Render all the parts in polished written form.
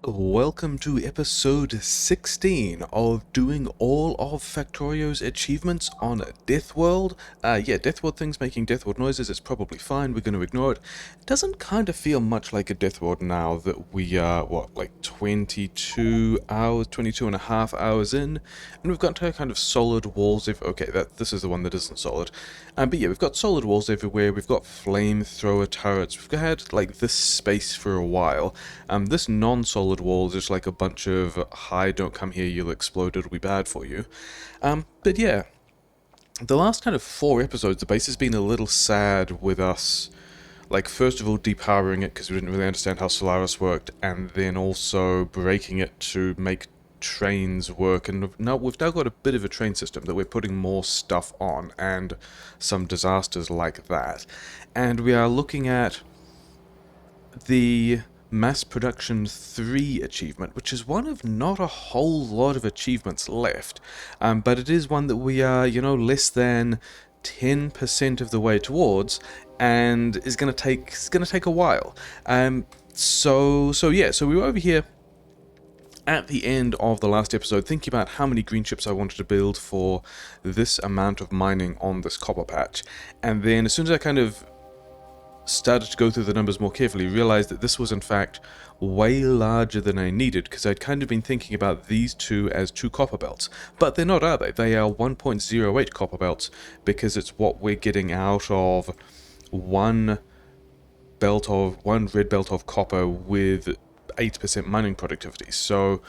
Welcome to episode 16 of doing all of Factorio's achievements on Deathworld. Deathworld thing's making Deathworld noises, it's probably fine, we're going to ignore it. It doesn't kind of feel much like a Deathworld now that we are, 22 hours, 22 and a half hours in, and we've got to kind of solid walls this is the one that isn't solid. We've got solid walls everywhere, we've got flamethrower turrets, we've had, this space for a while. This non-solid wall is just like a bunch of, hi, don't come here, you'll explode, it'll be bad for you. The last kind of 4 episodes, the base has been a little sad with us, first of all depowering it because we didn't really understand how Solaris worked, and then also breaking it to make trains work, and we've now got a bit of a train system that we're putting more stuff on, and some disasters like that. And we are looking at the Mass Production 3 achievement, which is one of not a whole lot of achievements left, but it is one that we are, less than 10% of the way towards, and is going to take a while. So we were over here at the end of the last episode thinking about how many green ships I wanted to build for this amount of mining on this copper patch, and then as soon as I kind of started to go through the numbers more carefully, realized that this was in fact way larger than I needed, because I'd kind of been thinking about these two as 2 copper belts, but they're not, are they? They are 1.08 copper belts, because it's what we're getting out of one red belt of copper with 8% mining productivity. So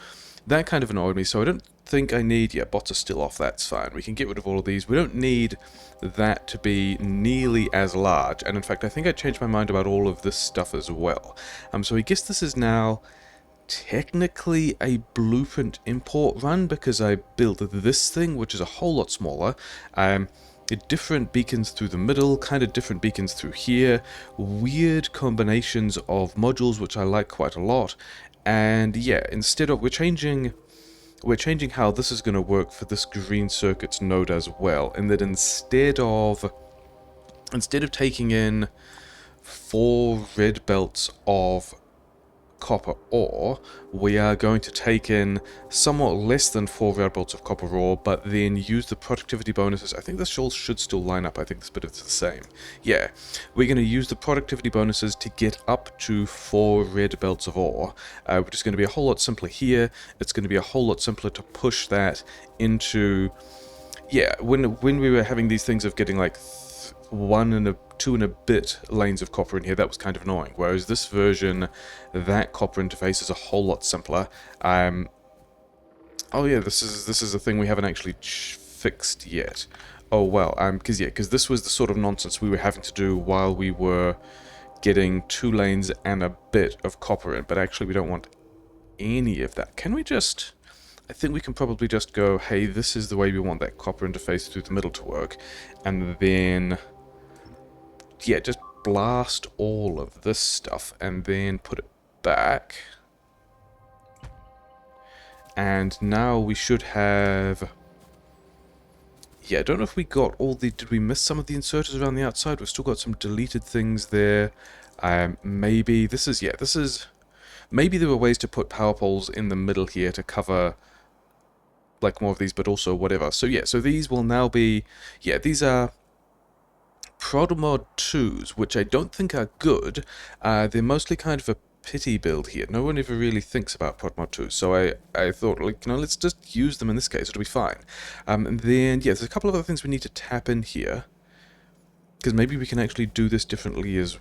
that kind of annoyed me, so I don't think I need... Yeah, bots are still off, that's fine. We can get rid of all of these. We don't need that to be nearly as large, and in fact I think I changed my mind about all of this stuff as well. So I guess this is now technically a blueprint import run, because I built this thing, which is a whole lot smaller. Different beacons through the middle, kind of different beacons through here, weird combinations of modules which I like quite a lot, and yeah, instead of... We're changing how this is going to work for this green circuits node as well, in that instead of taking in 4 red belts of copper ore, we are going to take in somewhat less than 4 red belts of copper ore, but then use the productivity bonuses. I think this should still line up. I think this bit is the same. Yeah, we're going to use the productivity bonuses to get up to 4 red belts of ore, which is going to be a whole lot simpler here. It's going to be a whole lot simpler to push that into... Yeah, when we were having these things of getting like 2 and a bit lanes of copper in here, that was kind of annoying. Whereas this version, that copper interface is a whole lot simpler. Oh yeah, this is a thing we haven't actually fixed yet. Oh well, because this was the sort of nonsense we were having to do while we were getting 2 lanes and a bit of copper in, but actually we don't want any of that. Can we just... I think we can probably just go, hey, this is the way we want that copper interface through the middle to work, and then... Yeah, just blast all of this stuff and then put it back. And now we should have... Yeah, I don't know if we got all the... Did we miss some of the inserters around the outside? We've still got some deleted things there. Maybe this is... Maybe there were ways to put power poles in the middle here to cover more of these, but also whatever. So yeah, so these will now be... Yeah, these are Prodmod 2s, which I don't think are good. They're mostly kind of a pity build here. No one ever really thinks about Prodmod 2s, so I thought, let's just use them in this case, it'll be fine. And then, yeah, there's a couple of other things we need to tap in here, because maybe we can actually do this differently as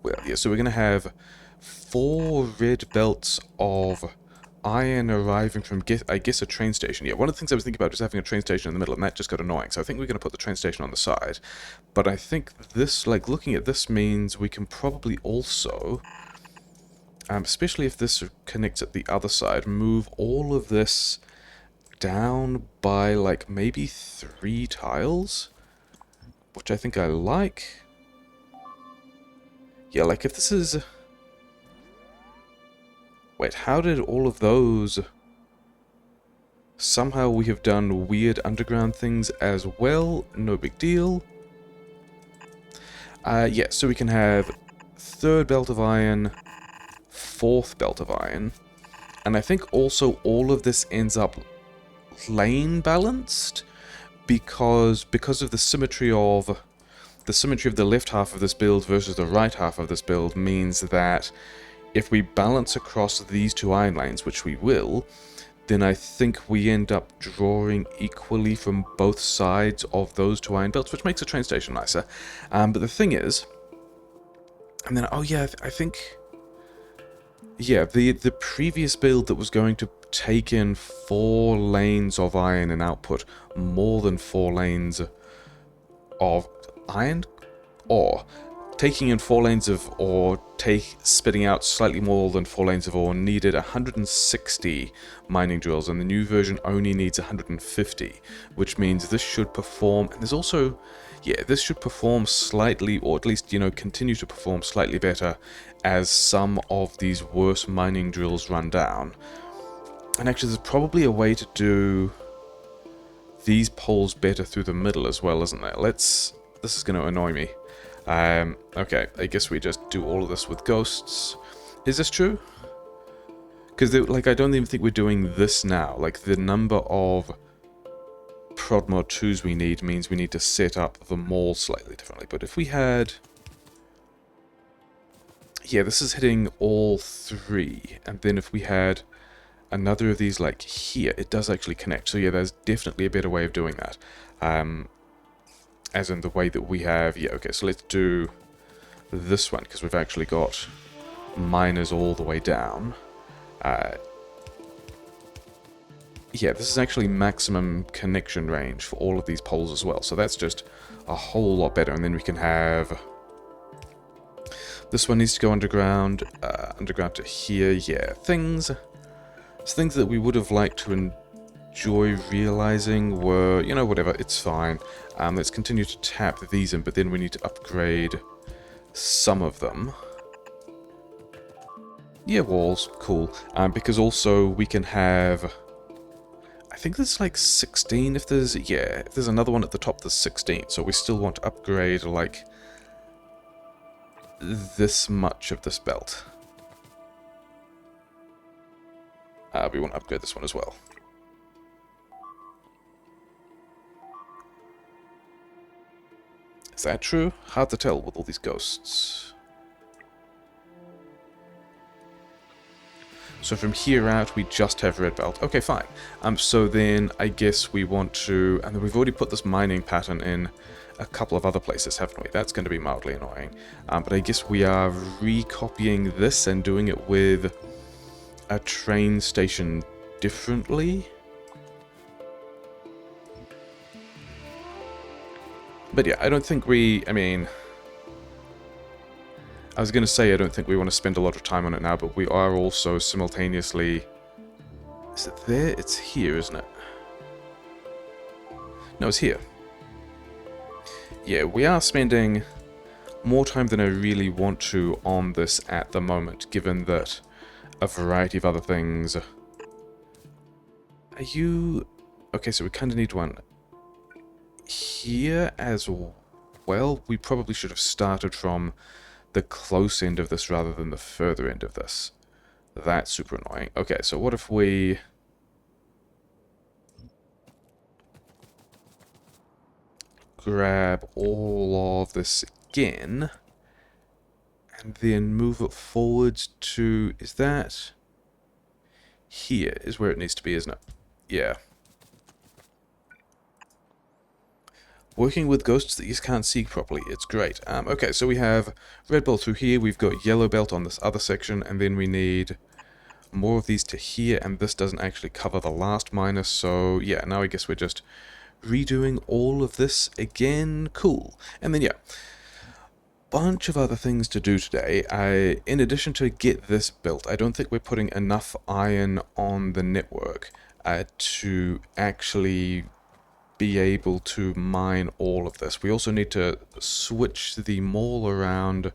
well. Yeah, so we're going to have 4 red belts of iron arriving from, I guess, a train station. Yeah, one of the things I was thinking about was having a train station in the middle, and that just got annoying. So I think we're going to put the train station on the side. But I think this, looking at this, means we can probably also, especially if this connects at the other side, move all of this down by, maybe 3 tiles, which I think I like. Yeah, if this is... Wait, how did all of those... Somehow we have done weird underground things as well. No big deal. Yeah, so we can have 3rd belt of iron, 4th belt of iron, And I think also all of this ends up lane balanced because of the symmetry of the left half of this build versus the right half of this build means that if we balance across these two iron lanes, which we will, then I think we end up drawing equally from both sides of those two iron belts, which makes the train station nicer. But the thing is, and then, oh yeah, I think, yeah, the previous build that was going to take in 4 lanes of iron and output more than 4 lanes of iron ore. Taking in 4 lanes of ore, spitting out slightly more than 4 lanes of ore, needed 160 mining drills, and the new version only needs 150, which means this should perform, and there's also, yeah, this should perform slightly, or at least, you know, continue to perform slightly better as some of these worse mining drills run down. And actually, there's probably a way to do these poles better through the middle as well, isn't there? This is going to annoy me. Okay, I guess we just do all of this with ghosts. Is this true? Because, like, I don't even think we're doing this now. Like, the number of prod mod 2s we need means we need to set up the mall slightly differently. But if we had... Yeah, this is hitting all 3. And then if we had another of these, like, here, it does actually connect. So, yeah, there's definitely a better way of doing that. As in the way that we have... Yeah, okay, so let's do this one, because we've actually got miners all the way down. Yeah, this is actually maximum connection range for all of these poles as well, so that's just a whole lot better. And then we can have... This one needs to go underground, underground to here, yeah. Things that we would have liked to enjoy realizing were, you know, whatever, it's fine. Let's continue to tap these in, but then we need to upgrade some of them. Yeah, walls, cool. Because also we can have... I think there's like 16 if there's... Yeah, if there's another one at the top, there's 16. So we still want to upgrade like this much of this belt. We want to upgrade this one as well. Is that true? Hard to tell with all these ghosts. So from here out, we just have red belt. Okay, fine. So then I guess we want to... And then we've already put this mining pattern in a couple of other places, haven't we? That's going to be mildly annoying. But I guess we are recopying this and doing it with a train station differently. But yeah, I don't think we... I mean... I was going to say I don't think we want to spend a lot of time on it now, but we are also simultaneously... Is it there? It's here, isn't it? No, it's here. Yeah, we are spending more time than I really want to on this at the moment, given that a variety of other things... Are you... Okay, so we kind of need one here as well. We probably should have started from the close end of this rather than the further end of this. That's super annoying. Okay, so what if we... grab all of this again, and then move it forwards to... Is that... Here is where it needs to be, isn't it? Yeah. Working with ghosts that you can't see properly, it's great. Okay, so we have red belt through here, we've got yellow belt on this other section, and then we need more of these to here, and this doesn't actually cover the last minus, so yeah, now I guess we're just redoing all of this again. Cool. And then yeah, bunch of other things to do today. In addition to get this built, I don't think we're putting enough iron on the network to actually be able to mine all of this. We also need to switch the mall around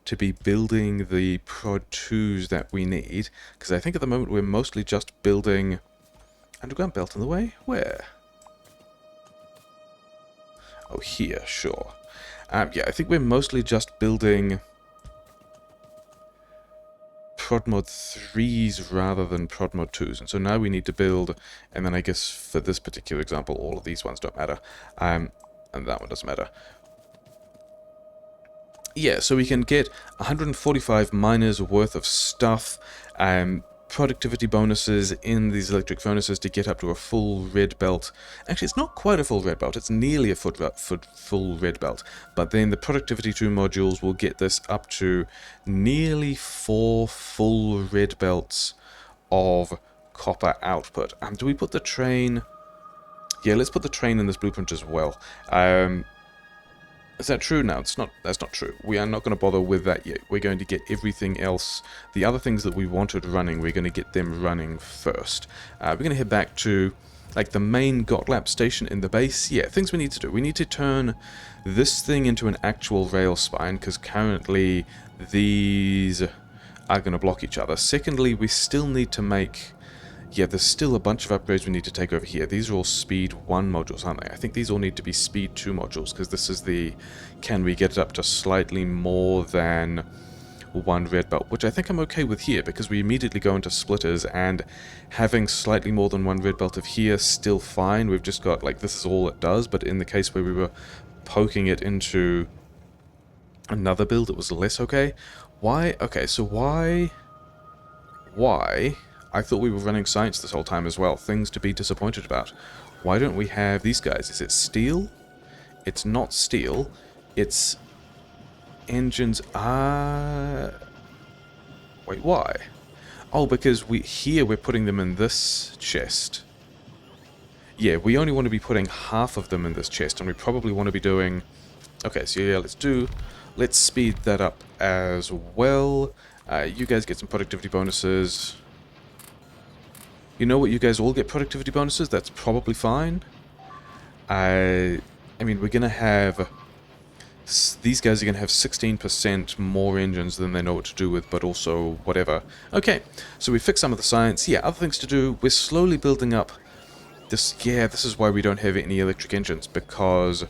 to be building the prod 2s that we need, because I think at the moment we're mostly just building... Underground belt in the way? Where? Oh, here, sure. Yeah, I think we're mostly just building prod mod 3s rather than prod mod 2s. And so now we need to build, and then I guess for this particular example, all of these ones don't matter. And that one doesn't matter. Yeah, so we can get 145 miners worth of stuff, productivity bonuses in these electric furnaces to get up to a full red belt. Actually, it's not quite a full red belt, it's nearly a full red belt. But then the productivity 2 modules will get this up to nearly 4 full red belts of copper output. Do we put the train? Yeah, let's put the train in this blueprint as well. Is that true? No, it's not. That's not true. We are not going to bother with that yet. We're going to get everything else, the other things that we wanted running, we're going to get them running first. We're going to head back to, like, the main Gotlap station in the base. Yeah, things we need to do. We need to turn this thing into an actual rail spine, because currently these are going to block each other. Secondly, we still need to make... Yeah, there's still a bunch of upgrades we need to take over here. These are all speed 1 modules, aren't they? I think these all need to be speed 2 modules, because this is the... Can we get it up to slightly more than 1 red belt? Which I think I'm okay with here, because we immediately go into splitters, and having slightly more than 1 red belt of here, still fine. We've just got, like, this is all it does, but in the case where we were poking it into another build, it was less okay. Why? Okay, so why... I thought we were running science this whole time as well. Things to be disappointed about. Why don't we have these guys? Is it steel? It's not steel. It's engines. Wait, why? Oh, because we're putting them in this chest. Yeah, we only want to be putting half of them in this chest, and we probably want to be doing... Okay, so yeah, let's speed that up as well. You guys get some productivity bonuses. You know what, you guys all get productivity bonuses, that's probably fine. I mean, we're going to have... These guys are going to have 16% more engines than they know what to do with, but also whatever. Okay, so we fixed some of the science. Yeah, other things to do. We're slowly building up this... Yeah, this is why we don't have any electric engines, because...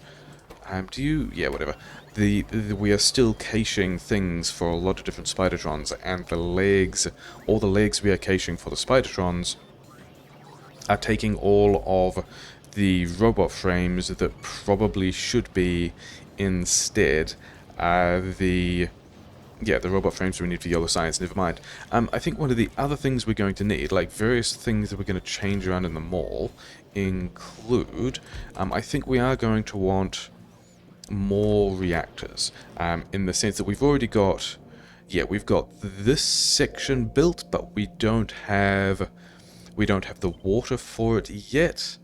Yeah, whatever. We are still caching things for a lot of different Spidertrons, and the legs... All the legs we are caching for the Spidertrons... are taking all of the robot frames that probably should be instead the robot frames we need for Yellow Science, never mind. I think one of the other things we're going to need, like various things that we're going to change around in the mall, include, I think we are going to want more reactors, in the sense that we've already got, we've got this section built, but we don't have the water for it yet.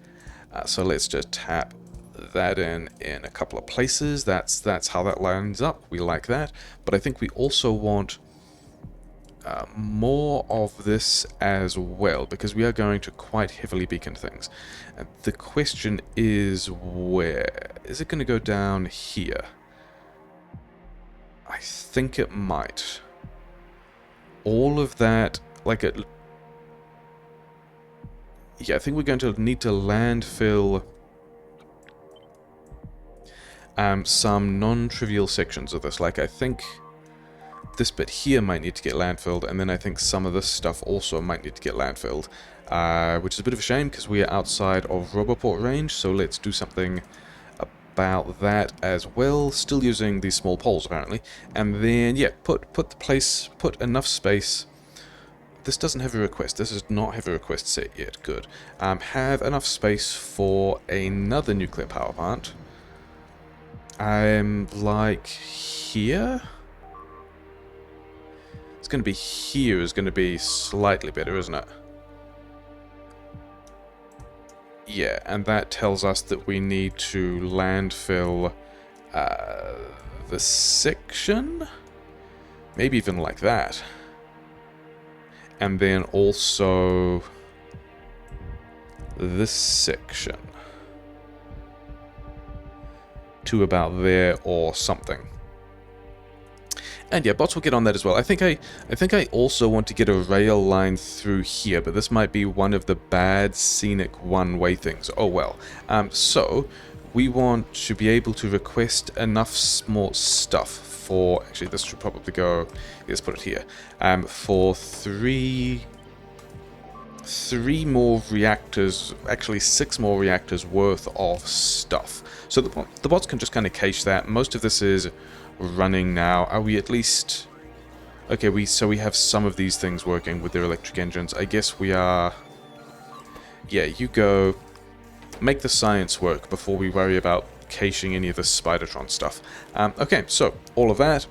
So let's just tap that in a couple of places. That's how that lines up. We like that. But I think we also want more of this as well, because we are going to quite heavily beacon things. And the question is, where? Is it going to go down here? I think it might. All of that, like it... Yeah, I think we're going to need to landfill some non-trivial sections of this. Like, I think this bit here might need to get landfilled, and then I think some of this stuff also might need to get landfilled. Which is a bit of a shame, because we are outside of Roboport range, so let's do something about that as well. Still using these small poles, apparently. And then, yeah, put enough space... This doesn't have a request. This does not have a request set yet. Good. Have enough space for another nuclear power plant. Like here? It's going to be here is going to be slightly better, isn't it? Yeah, and that tells us that we need to landfill the section? Maybe even like that. And then also this section to about there or something. And yeah, bots will get on that as well. I think I also want to get a rail line through here, but this might be one of the bad scenic one-way things. Oh well. So we want to be able to request enough small stuff for, actually this should probably go, let's put it here, for three more reactors, actually 6 more reactors worth of stuff. So the bots can just kind of cache that. Most of this is running now. Are we at least... Okay, so we have some of these things working with their electric engines. I guess we are... Yeah, you go. Make the science work before we worry about caching any of the Spidertron stuff. Okay, so all of that.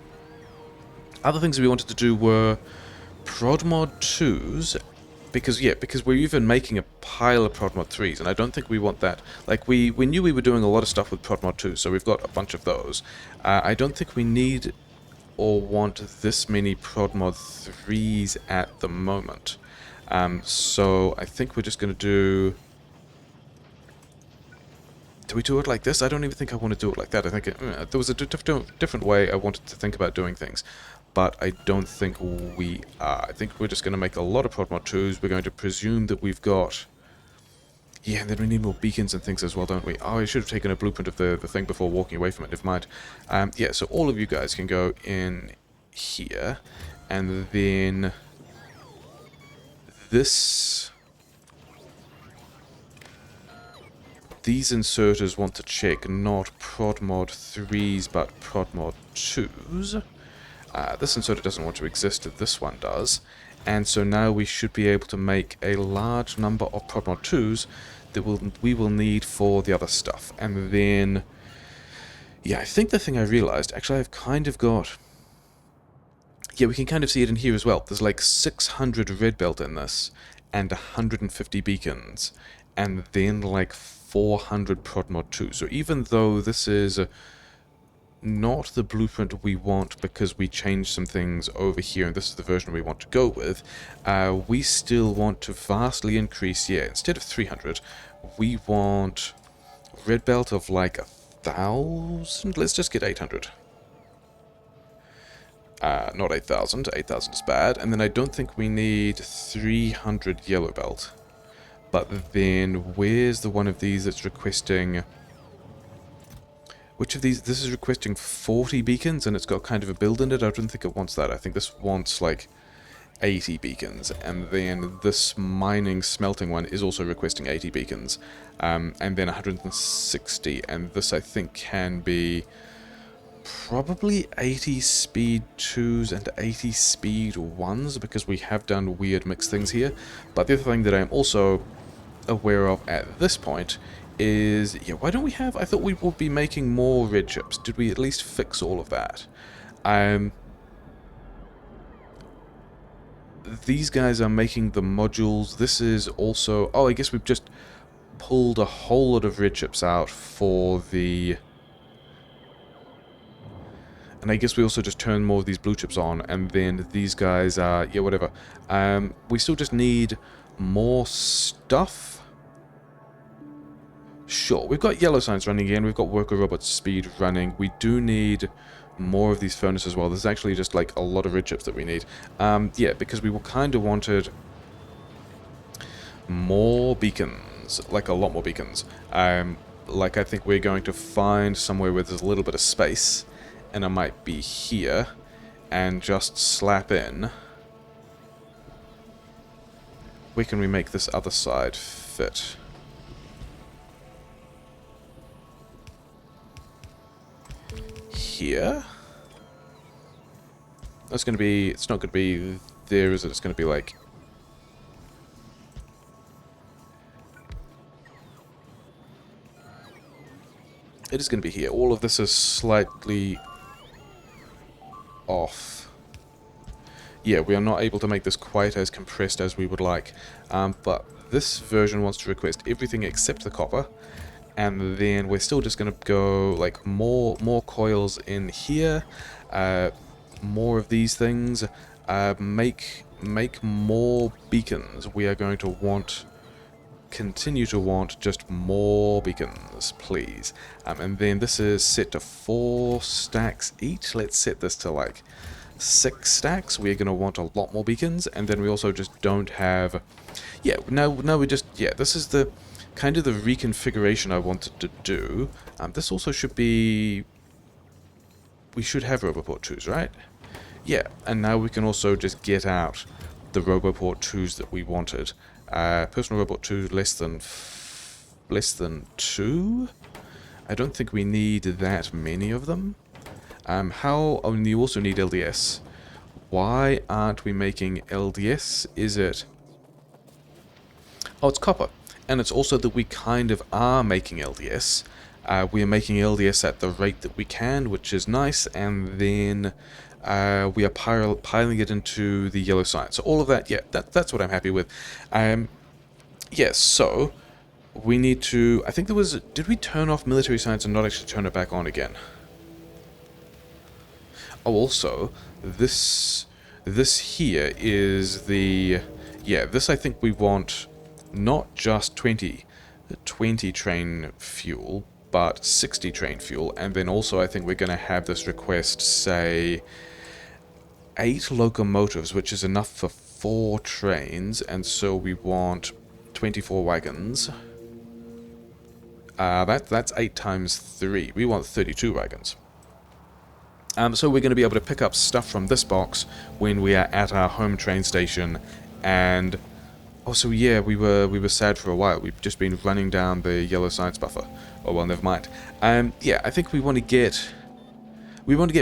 Other things we wanted to do were Prodmod 2s, because we're even making a pile of Prodmod 3s, and I don't think we want that. Like, we knew we were doing a lot of stuff with Prodmod 2s, so we've got a bunch of those. I don't think we need or want this many Prodmod 3s at the moment. So I think we're just going to do... Do we do it like this? I don't even think I want to do it like that. I think there was a different way I wanted to think about doing things. But I don't think we are. I think we're just going to make a lot of Prodmod 2s. We're going to presume that we've got... Yeah, and then we need more beacons and things as well, don't we? Oh, I should have taken a blueprint of the thing before walking away from it. Never mind. Yeah, so all of you guys can go in here. And then... This... These inserters want to check not Prodmod 3s, but Prodmod 2s. This inserter doesn't want to exist, this one does. And so now we should be able to make a large number of Prodmod 2s that we will need for the other stuff. And then... Yeah, I think the thing I realized, actually I've kind of got... Yeah, we can kind of see it in here as well. There's like 600 red belt in this, and 150 beacons, and then like 400 Prodmod 2. So even though this is not the blueprint we want because we changed some things over here, and this is the version we want to go with, we still want to vastly increase, yeah, instead of 300, we want red belt of like 1,000. Let's just get 800. Not 8,000. 8,000 is bad. And then I don't think we need 300 yellow belt. But then, where's the one of these that's requesting... Which of these? This is requesting 40 beacons, and it's got kind of a build in it. I don't think it wants that. I think this wants, like, 80 beacons. And then this mining smelting one is also requesting 80 beacons. And then 160. And this, I think, can be... Probably 80 speed 2s and 80 speed 1s, because we have done weird mixed things here. But the other thing that I am also aware of at this point is, yeah, why don't we have... I thought we would be making more red chips. Did we at least fix all of that? These guys are making the modules. This is also... Oh, I guess we've just pulled a whole lot of red chips out for the... And I guess we also just turn more of these blue chips on, and then these guys are... Yeah, whatever. We still just need more stuff. Sure, we've got yellow signs running again. We've got worker robot speed running. We do need more of these furnaces as well. There's actually just like a lot of red chips that we need. Yeah, because we kind of wanted more beacons. Like a lot more beacons. Like I think we're going to find somewhere where there's a little bit of space. And I might be here, and just slap in. Where can we make this other side fit? Here? That's going to be... It's not going to be there, is it? It's going to be like... It is going to be here. All of this is slightly... off. Yeah, we are not able to make this quite as compressed as we would like. But this version wants to request everything except the copper. And then we're still just going to go like more coils in here. More of these things. Make more beacons. We are going to continue to want just more beacons, please. And then this is set to 4 stacks each. Let's set this to like 6 stacks. We're going to want a lot more beacons, and then we also just don't have... Yeah, now we just... Yeah, this is the kind of the reconfiguration I wanted to do. This also should be... we should have Roboport 2s, right? Yeah, and now we can also just get out the Roboport 2s that we wanted. Personal Robot 2 less than 2? I don't think we need that many of them. And you also need LDS. Why aren't we making LDS? Is it... Oh, it's copper. And it's also that we kind of are making LDS. We are making LDS at the rate that we can, which is nice, and then we are piling it into the yellow science. So all of that, yeah, that's what I'm happy with. Yes, so we need to... I think there was... Did we turn off military science and not actually turn it back on again? Oh, also, this here is the... Yeah, this I think we want not just 20 train fuel, but 60 train fuel, and then also I think we're going to have this request say 8 locomotives, which is enough for 4 trains, and so we want 24 wagons. That's 8 times 3. We want 32 wagons. So we're going to be able to pick up stuff from this box when we are at our home train station, and also yeah, we were sad for a while. We've just been running down the yellow science buffer. Oh well, never mind. Yeah, I think we want to get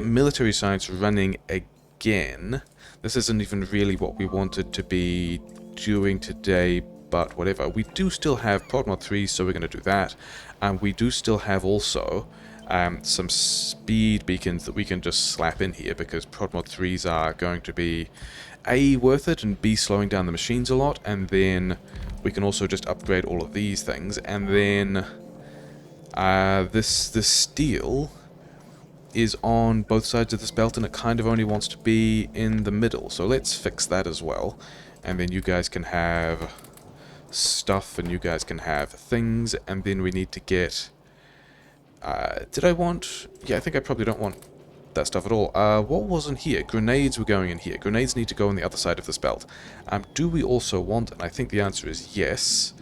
military science running again. This isn't even really what we wanted to be doing today, but whatever. We do still have Prodmod 3, so we're going to do that. And we do still have also some speed beacons that we can just slap in here, because Prodmod 3s are going to be A, worth it, and B, slowing down the machines a lot. And then we can also just upgrade all of these things. And then this steel is on both sides of this belt, and it kind of only wants to be in the middle. So let's fix that as well. And then you guys can have stuff, and you guys can have things, and then we need to get... did I want... Yeah, I think I probably don't want that stuff at all. What wasn't here? Grenades were going in here. Grenades need to go on the other side of this belt. Do we also want... And I think the answer is yes,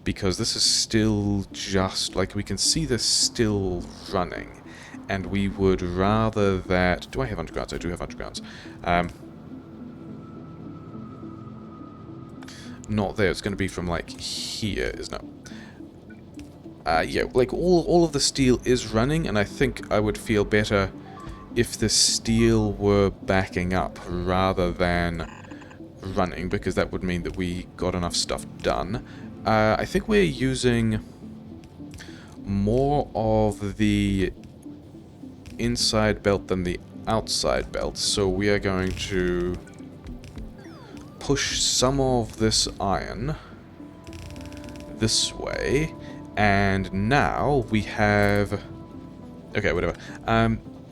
because this is still just... Like, we can see this still running, and we would rather that... Do I have undergrounds? I do have undergrounds. Not there. It's going to be from, like, here, isn't it? Yeah, like, all of the steel is running, and I think I would feel better if the steel were backing up rather than running, because that would mean that we got enough stuff done. I think we're using more of the inside belt than the outside belt, so we are going to push some of this iron this way, and now we have... Okay, whatever.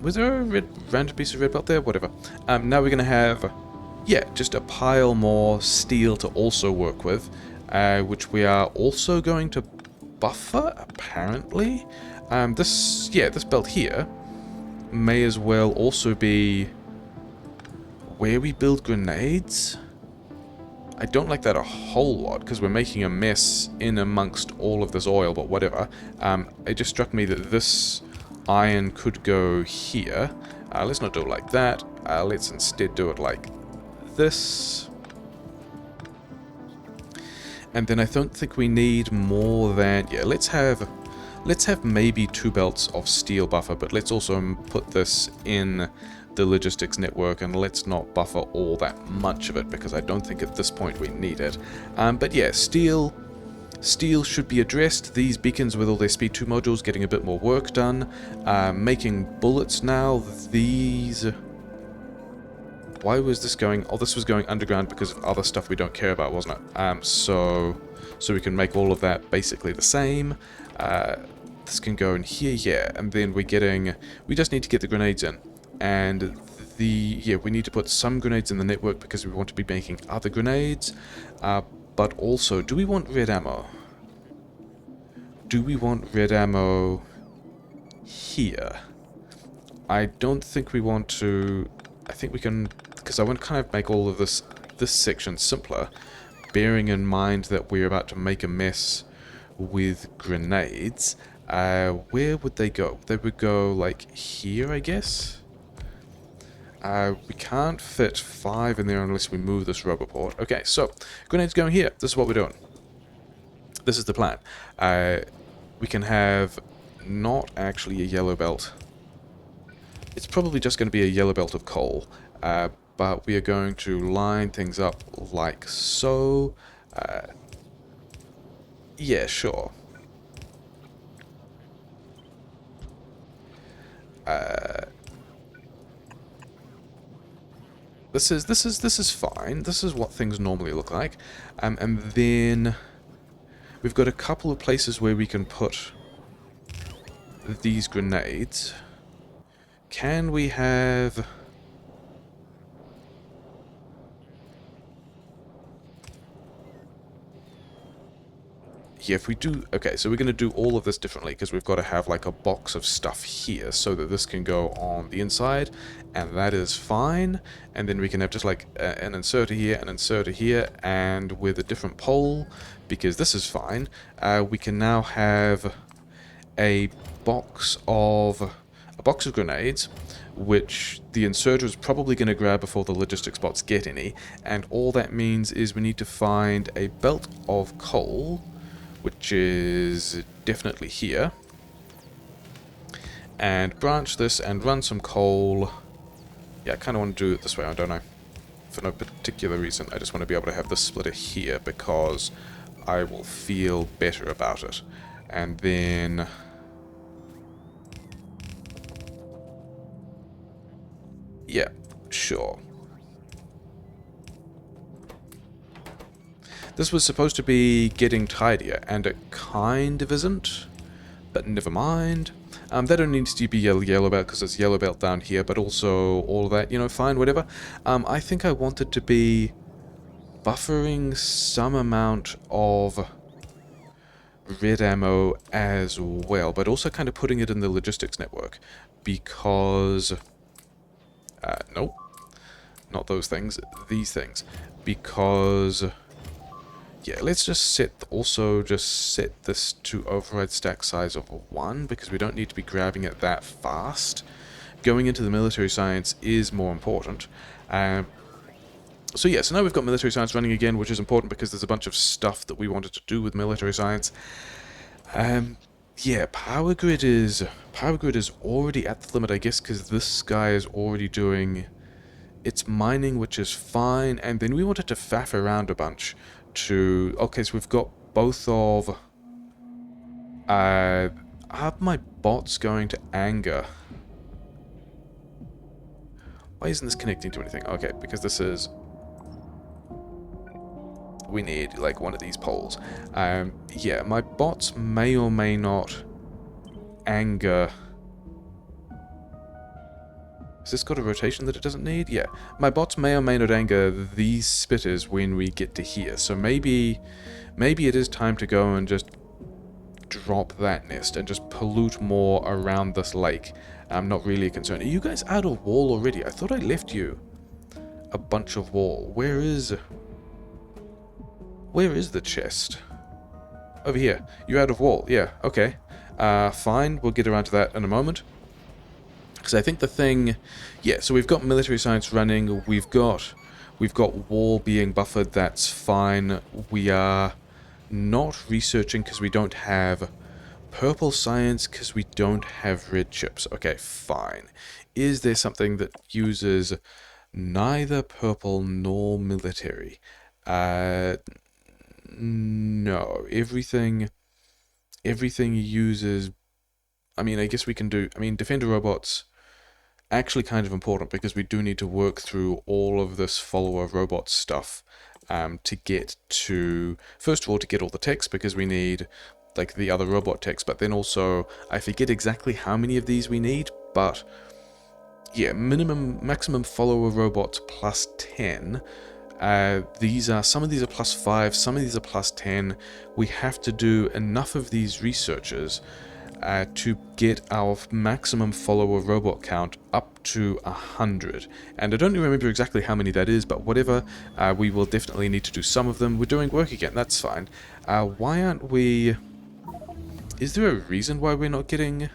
Was there a random piece of red belt there? Whatever. Now we're going to have, yeah, just a pile more steel to also work with, which we are also going to buffer, apparently. This belt here may as well also be where we build grenades. I don't like that a whole lot, because we're making a mess in amongst all of this oil, but whatever. It just struck me that this iron could go here. Let's not do it like that. Let's instead do it like this. And then I don't think we need more than... Yeah, let's have maybe 2 belts of steel buffer, but let's also put this in the logistics network, and let's not buffer all that much of it, because I don't think at this point we need it. But yeah, steel should be addressed. These beacons with all their speed 2 modules getting a bit more work done. Making bullets now. These... Why was this going... Oh, this was going underground because of other stuff we don't care about, wasn't it? So we can make all of that basically the same. This can go in here, yeah, and then we're getting... We just need to get the grenades in. And yeah, we need to put some grenades in the network because we want to be making other grenades. But also, do we want red ammo? Do we want red ammo here? I don't think we want to... I think we can... Because I want to kind of make all of this section simpler, bearing in mind that we're about to make a mess with grenades. Where would they go? They would go, like, here, I guess? We can't fit 5 in there unless we move this rubber port. Okay, so grenades going here. This is what we're doing. This is the plan. We can have not actually a yellow belt. It's probably just going to be a yellow belt of coal. But we are going to line things up like so. Yeah, sure. This is fine. This is what things normally look like. And then we've got a couple of places where we can put these grenades. Can we have... Yeah, if we do... Okay, so we're going to do all of this differently, because we've got to have, like, a box of stuff here, so that this can go on the inside, and that is fine. And then we can have just, like, an inserter here, an inserter here, and with a different pole, because this is fine, we can now have a box of grenades, which the inserter is probably going to grab before the logistics bots get any, and all that means is we need to find a belt of coal, which is definitely here, and branch this and run some coal. Yeah, I kind of want to do it this way, I don't know. For no particular reason, I just want to be able to have this splitter here because I will feel better about it. And then... yeah, sure. This was supposed to be getting tidier, and it kind of isn't, but never mind. That only needs to be yellow belt because it's yellow belt down here, but also all of that, you know, fine, whatever. I think I wanted to be buffering some amount of red ammo as well, but also kind of putting it in the logistics network, because... nope, not those things, these things, because... yeah, let's just set this to override stack size of 1, because we don't need to be grabbing it that fast. Going into the military science is more important. So yeah, so now we've got military science running again, which is important because there's a bunch of stuff that we wanted to do with military science. Yeah, power grid is already at the limit, I guess, because this guy is already doing its mining, which is fine, and then we wanted to faff around a bunch to... okay, so we've got both of... are my bots going to anger? Why isn't this connecting to anything? Okay, because this is... we need, like, one of these poles. Yeah, my bots may or may not anger... has this got a rotation that it doesn't need? Yeah. My bots may or may not anger these spitters when we get to here. So maybe it is time to go and just drop that nest and just pollute more around this lake. I'm not really concerned. Are you guys out of wall already? I thought I left you a bunch of wall. Where is the chest? Over here. You're out of wall. Yeah, okay. Fine. We'll get around to that in a moment. Because I think the thing... yeah, so we've got military science running, we've got wall being buffered, that's fine. We are not researching because we don't have purple science, because we don't have red chips. Okay, fine. Is there something that uses neither purple nor military? No. Everything uses... I mean, I guess we can do... I mean, defender robots... actually kind of important because we do need to work through all of this follower robot stuff to get to... first of all, to get all the techs, because we need, like, the other robot techs, but then also, I forget exactly how many of these we need, but yeah, maximum follower robots plus 10. Some of these are plus 5, some of these are plus 10. We have to do enough of these researchers to get our maximum follower robot count up to 100. And I don't remember exactly how many that is, but whatever, we will definitely need to do some of them. We're doing work again, that's fine. Why aren't we... is there a reason why we're not getting...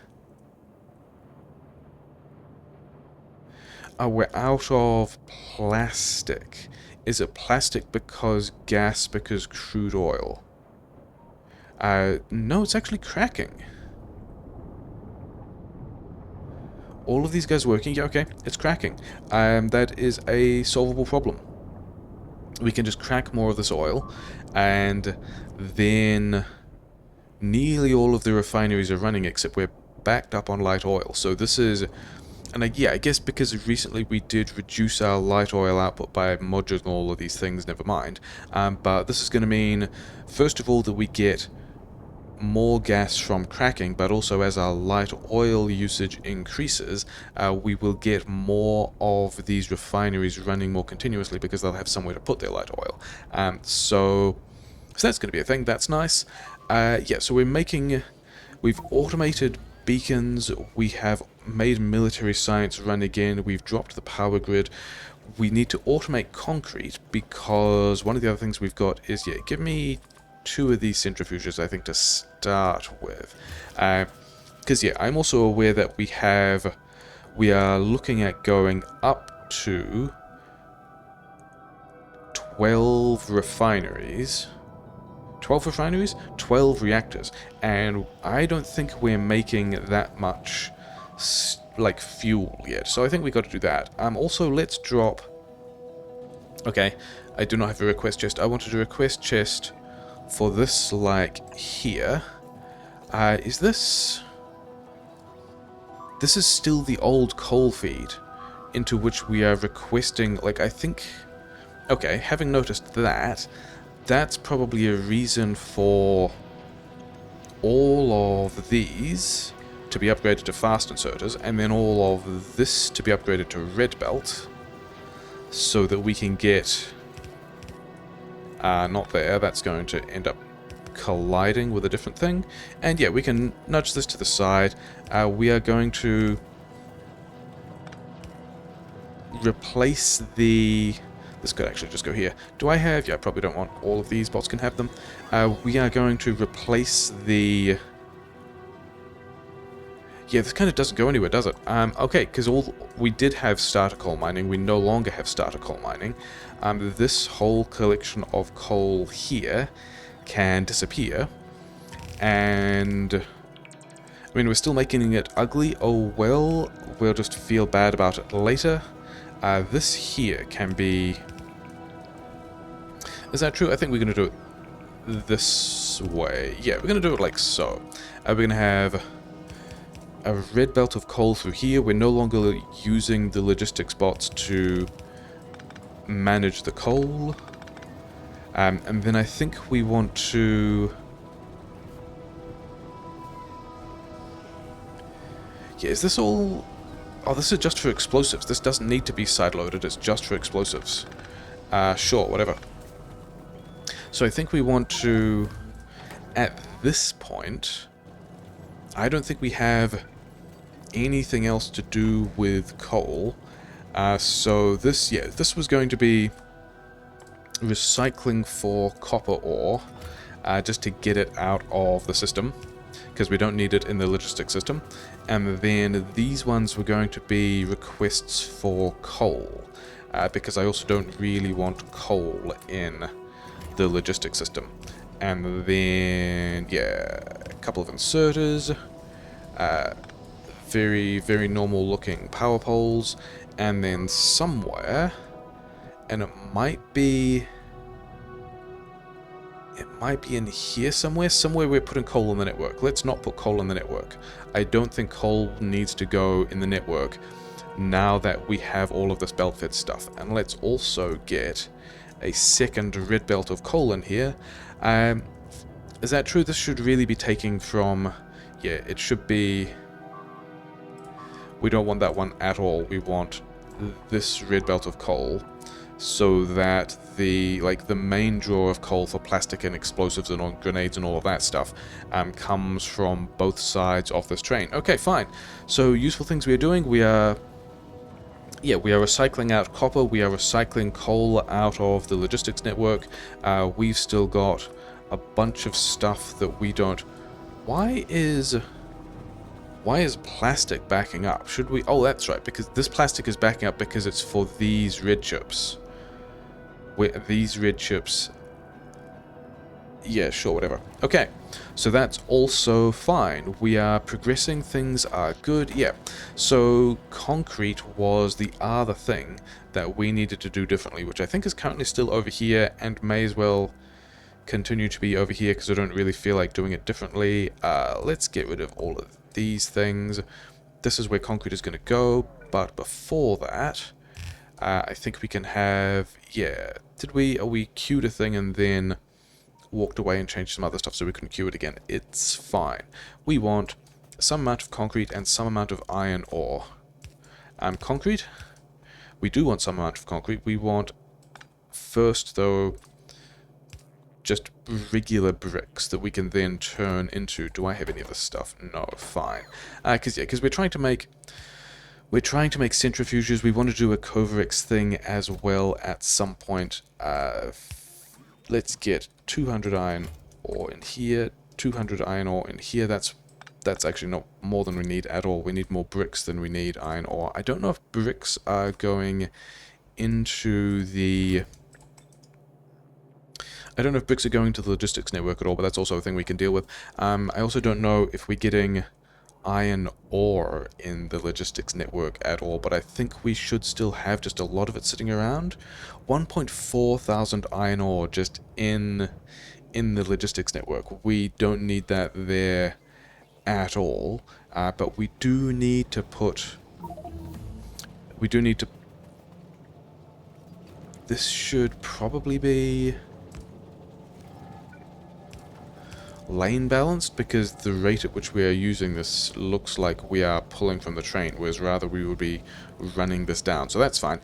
Oh, we're out of plastic. Is it plastic because gas because crude oil? No, it's actually cracking. All of these guys working? Yeah, okay, it's cracking. That is a solvable problem. We can just crack more of this oil, and then nearly all of the refineries are running except we're backed up on light oil. So this is... And yeah, I guess because recently we did reduce our light oil output by moduling all of these things, never mind. But this is going to mean, first of all, that we get more gas from cracking, but also as our light oil usage increases, we will get more of these refineries running more continuously because they'll have somewhere to put their light oil. So that's going to be a thing. That's nice. Yeah, so we've automated beacons, we have made military science run again, we've dropped the power grid. We need to automate concrete because one of the other things we've got is, yeah, give me 2 of these centrifuges, I think, to start with. Because, yeah, I'm also aware that we are looking at going up to 12 refineries. 12 refineries? 12 reactors. And I don't think we're making that much, like, fuel yet. So I think we got to do that. Also, let's drop... Okay, I do not have a request chest. I wanted a request chest for this, like, here. Is this... This is still the old coal feed into which we are requesting, like, I think... Okay, having noticed that, that's probably a reason for all of these to be upgraded to fast inserters, and then all of this to be upgraded to red belt, so that we can get... not there, that's going to end up colliding with a different thing. And yeah, we can nudge this to the side. We are going to replace the... This could actually just go here. Do I have... Yeah, I probably don't want all of these. Bots can have them. We are going to replace the... Yeah, this kind of doesn't go anywhere, does it? Okay, because we did have starter coal mining. We no longer have starter coal mining. This whole collection of coal here can disappear. And... I mean, we're still making it ugly. Oh, well, we'll just feel bad about it later. This here can be... Is that true? I think we're going to do it this way. Yeah, we're going to do it like so. We're going to have a red belt of coal through here. We're no longer using the logistics bots to manage the coal. And then I think we want to... Yeah, is this all... Oh, this is just for explosives. This doesn't need to be side-loaded. It's just for explosives. Sure, whatever. So I think we want to... At this point... I don't think we have anything else to do with coal. So this, yeah, this was going to be recycling for copper ore, just to get it out of the system, because we don't need it in the logistics system. And then these ones were going to be requests for coal, because I also don't really want coal in the logistics system. And then, yeah, a couple of inserters, very, very normal looking power poles, and then somewhere, and it might be in here somewhere we're putting coal in the network. Let's not put coal in the network. I don't think coal needs to go in the network now that we have all of this belt fit stuff. And let's also get a second red belt of coal in here. Is that true? This should really be taking from... Yeah, it should be... We don't want that one at all. We want this red belt of coal, so that the main draw of coal for plastic and explosives and all, grenades and all of that stuff comes from both sides of this train. Okay, fine. So useful things we are doing. We are recycling out copper. We are recycling coal out of the logistics network. We've still got a bunch of stuff that we don't... Why is Why is plastic backing up? Should we... Oh, that's right, because this plastic is backing up because it's for these red chips. Where these red chips... Yeah, sure, whatever. Okay, so that's also fine. We are progressing, things are good. Yeah, so concrete was the other thing that we needed to do differently, which I think is currently still over here and may as well continue to be over here because I don't really feel like doing it differently. Let's get rid of all of these things. This is where concrete is going to go, but before that, I think we can have... Yeah, did we... we queued a thing and then walked away and changed some other stuff so we couldn't queue it again. It's fine. We want some amount of concrete and some amount of iron ore. Concrete? We do want some amount of concrete. We want, first though, just regular bricks that we can then turn into... Do I have any of this stuff? No, fine. Because we're trying to make... We're trying to make centrifuges. We want to do a Kovarex thing as well at some point. Let's get 200 iron ore in here, 200 iron ore in here. That's actually not more than we need at all. We need more bricks than we need iron ore. I don't know if bricks are going into the... I don't know if bricks are going to the logistics network at all, but that's also a thing we can deal with. I also don't know if we're getting iron ore in the logistics network at all, but I think we should still have just a lot of it sitting around. 1.4 thousand iron ore just in the logistics network. We don't need that there at all, but we do need to put... This should probably be lane balanced, because the rate at which we are using this looks like we are pulling from the train, whereas rather we would be running this down, so that's fine.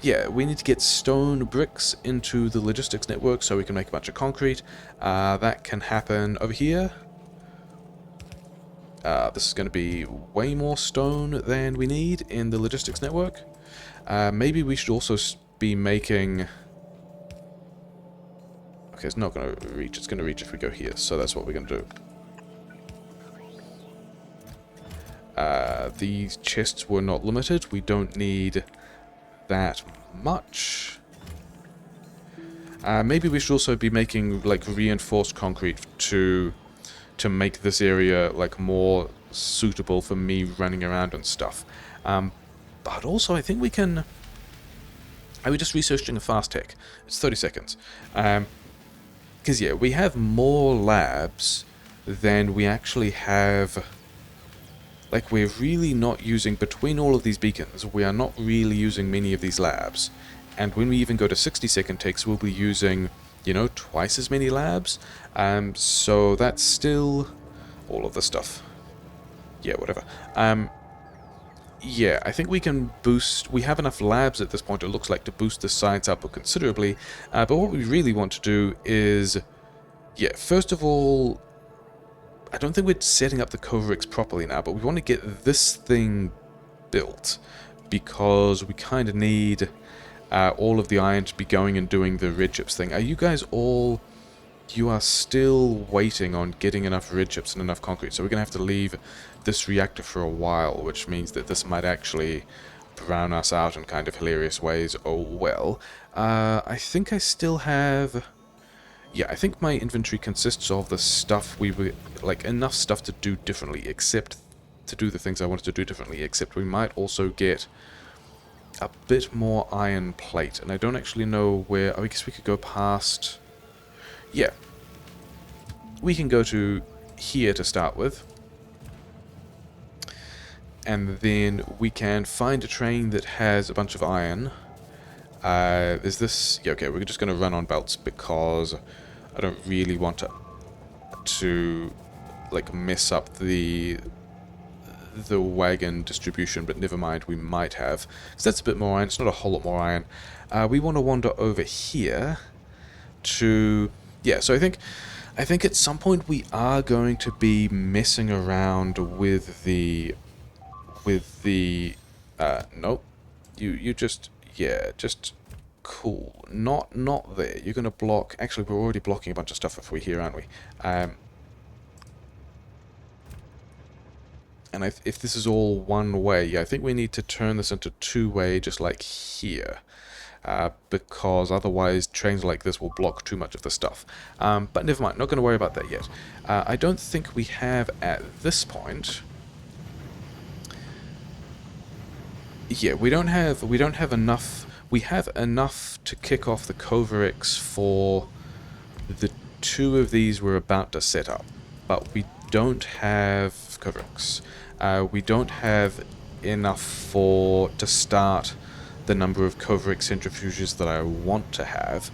Yeah, we need to get stone bricks into the logistics network so we can make a bunch of concrete. That can happen over here. This is going to be way more stone than we need in the logistics network. Maybe we should also be making... Okay, it's not going to reach. It's going to reach if we go here, so that's what we're going to do. These chests were not limited. We don't need that much. Maybe we should also be making like reinforced concrete to make this area like more suitable for me running around and stuff. But also, I think we can... I was just researching a fast tech. It's 30 seconds. Because, yeah, we have more labs than we actually have... Like, we're really not using... Between all of these beacons, we are not really using many of these labs. And when we even go to 60-second ticks, we'll be using, you know, twice as many labs. So that's still... all of the stuff. Yeah, whatever. Yeah, I think we can boost... We have enough labs at this point, it looks like, to boost the science output considerably. But what we really want to do is... Yeah, first of all... I don't think we're setting up the Kovarex properly now, but we want to get this thing built. Because we kind of need all of the iron to be going and doing the red chips thing. Are you guys all... You are still waiting on getting enough red chips and enough concrete, so we're going to have to leave this reactor for a while, which means that this might actually brown us out in kind of hilarious ways. Oh well. I think I still have... Yeah, I think my inventory consists of the stuff we were... Like, enough stuff to do differently, except to do the things I wanted to do differently, except we might also get a bit more iron plate, and I don't actually know where... Oh, I guess we could go past... Yeah, we can go to here to start with, and then we can find a train that has a bunch of iron. Is this... Yeah, okay, we're just going to run on belts because I don't really want to like, mess up the wagon distribution, but never mind, we might have. Because that's a bit more iron, it's not a whole lot more iron. We want to wander over here to... Yeah, so I think at some point we are going to be messing around with the nope. You just, yeah, just cool. Not there. You're gonna block... Actually, we're already blocking a bunch of stuff if we're here, aren't we? And if this is all one way, yeah, I think we need to turn this into two-way, just like here. Because otherwise trains like this will block too much of the stuff. But never mind, not going to worry about that yet. I don't think we have at this point... Yeah, we don't have enough... We have enough to kick off the Kovarex for the two of these we're about to set up. But we don't have Kovarex. We don't have enough to start the number of Kovarex centrifuges that I want to have.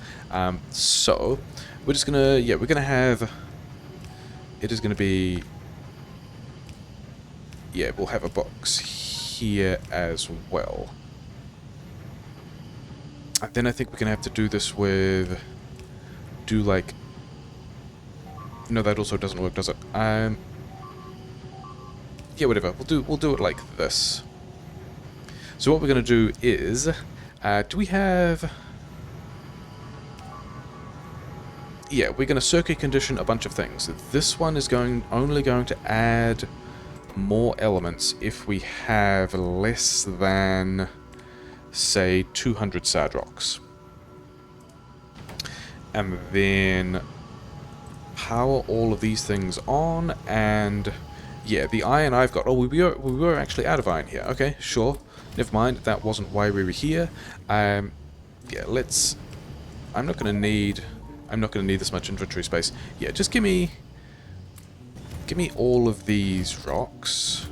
So we're just gonna, yeah, we're gonna have. It is gonna be. Yeah, we'll have a box here as well. And then I think we're gonna have to do this with. Do like. No, that also doesn't work, does it? Yeah, whatever. We'll do it like this. So what we're going to do is, do we have... Yeah, we're going to circuit condition a bunch of things. This one is only going to add more elements if we have less than, say, 200 sad rocks. And then power all of these things on, and yeah, the iron I've got... Oh, we were actually out of iron here. Okay, sure. Never mind, that wasn't why we were here. Yeah, let's... I'm not gonna need this much inventory space. Yeah, just give me all of these rocks,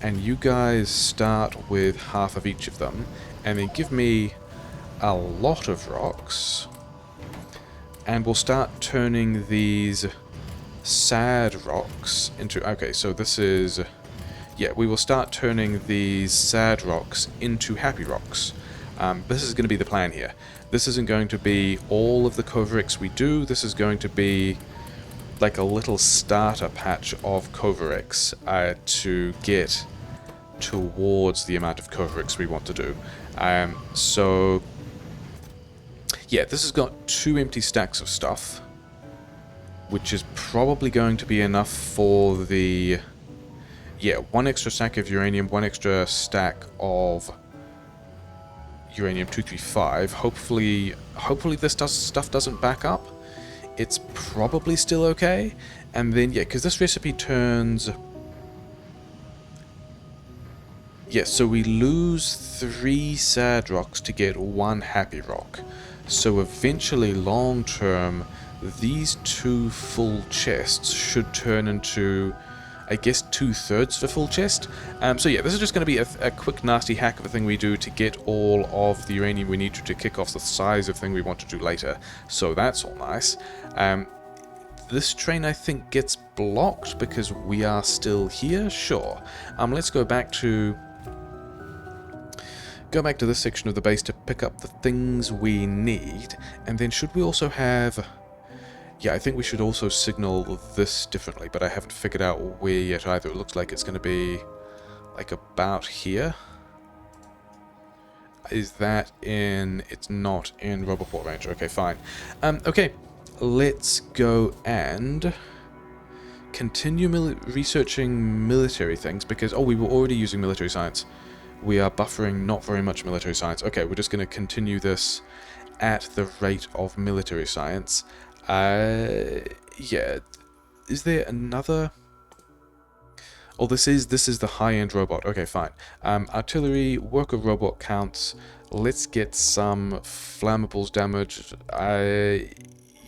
and you guys start with half of each of them, and then give me a lot of rocks, and we'll start turning these sad rocks into... Okay, so this is... Yeah, we will start turning these sad rocks into happy rocks. This is going to be the plan here. This isn't going to be all of the Kovarex we do. This is going to be like a little starter patch of Kovarex to get towards the amount of Kovarex we want to do. So, yeah, this has got 2 empty stacks of stuff, which is probably going to be enough for the... Yeah, 1 extra stack of uranium, 1 extra stack of uranium-235. Hopefully this stuff doesn't back up. It's probably still okay. And then, yeah, because this recipe turns... Yeah, so we lose 3 sad rocks to get 1 happy rock. So eventually, long term, these 2 full chests should turn into... I guess 2/3 of a full chest. So yeah, this is just going to be a quick nasty hack of a thing we do to get all of the uranium we need to kick off the size of thing we want to do later. So that's all nice. This train I think gets blocked because we are still here. Sure. Let's go back to this section of the base to pick up the things we need, and then should we also have... Yeah, I think we should also signal this differently, but I haven't figured out where yet either. It looks like it's going to be, like, about here. Is that in... It's not in Roboport range. Okay, fine. Okay, let's go and continue researching military things, because... Oh, we were already using military science. We are buffering not very much military science. Okay, we're just going to continue this at the rate of military science. Yeah. Is there another? Oh, this is the high-end robot. Okay, fine. Artillery, worker robot counts. Let's get some flammables damage.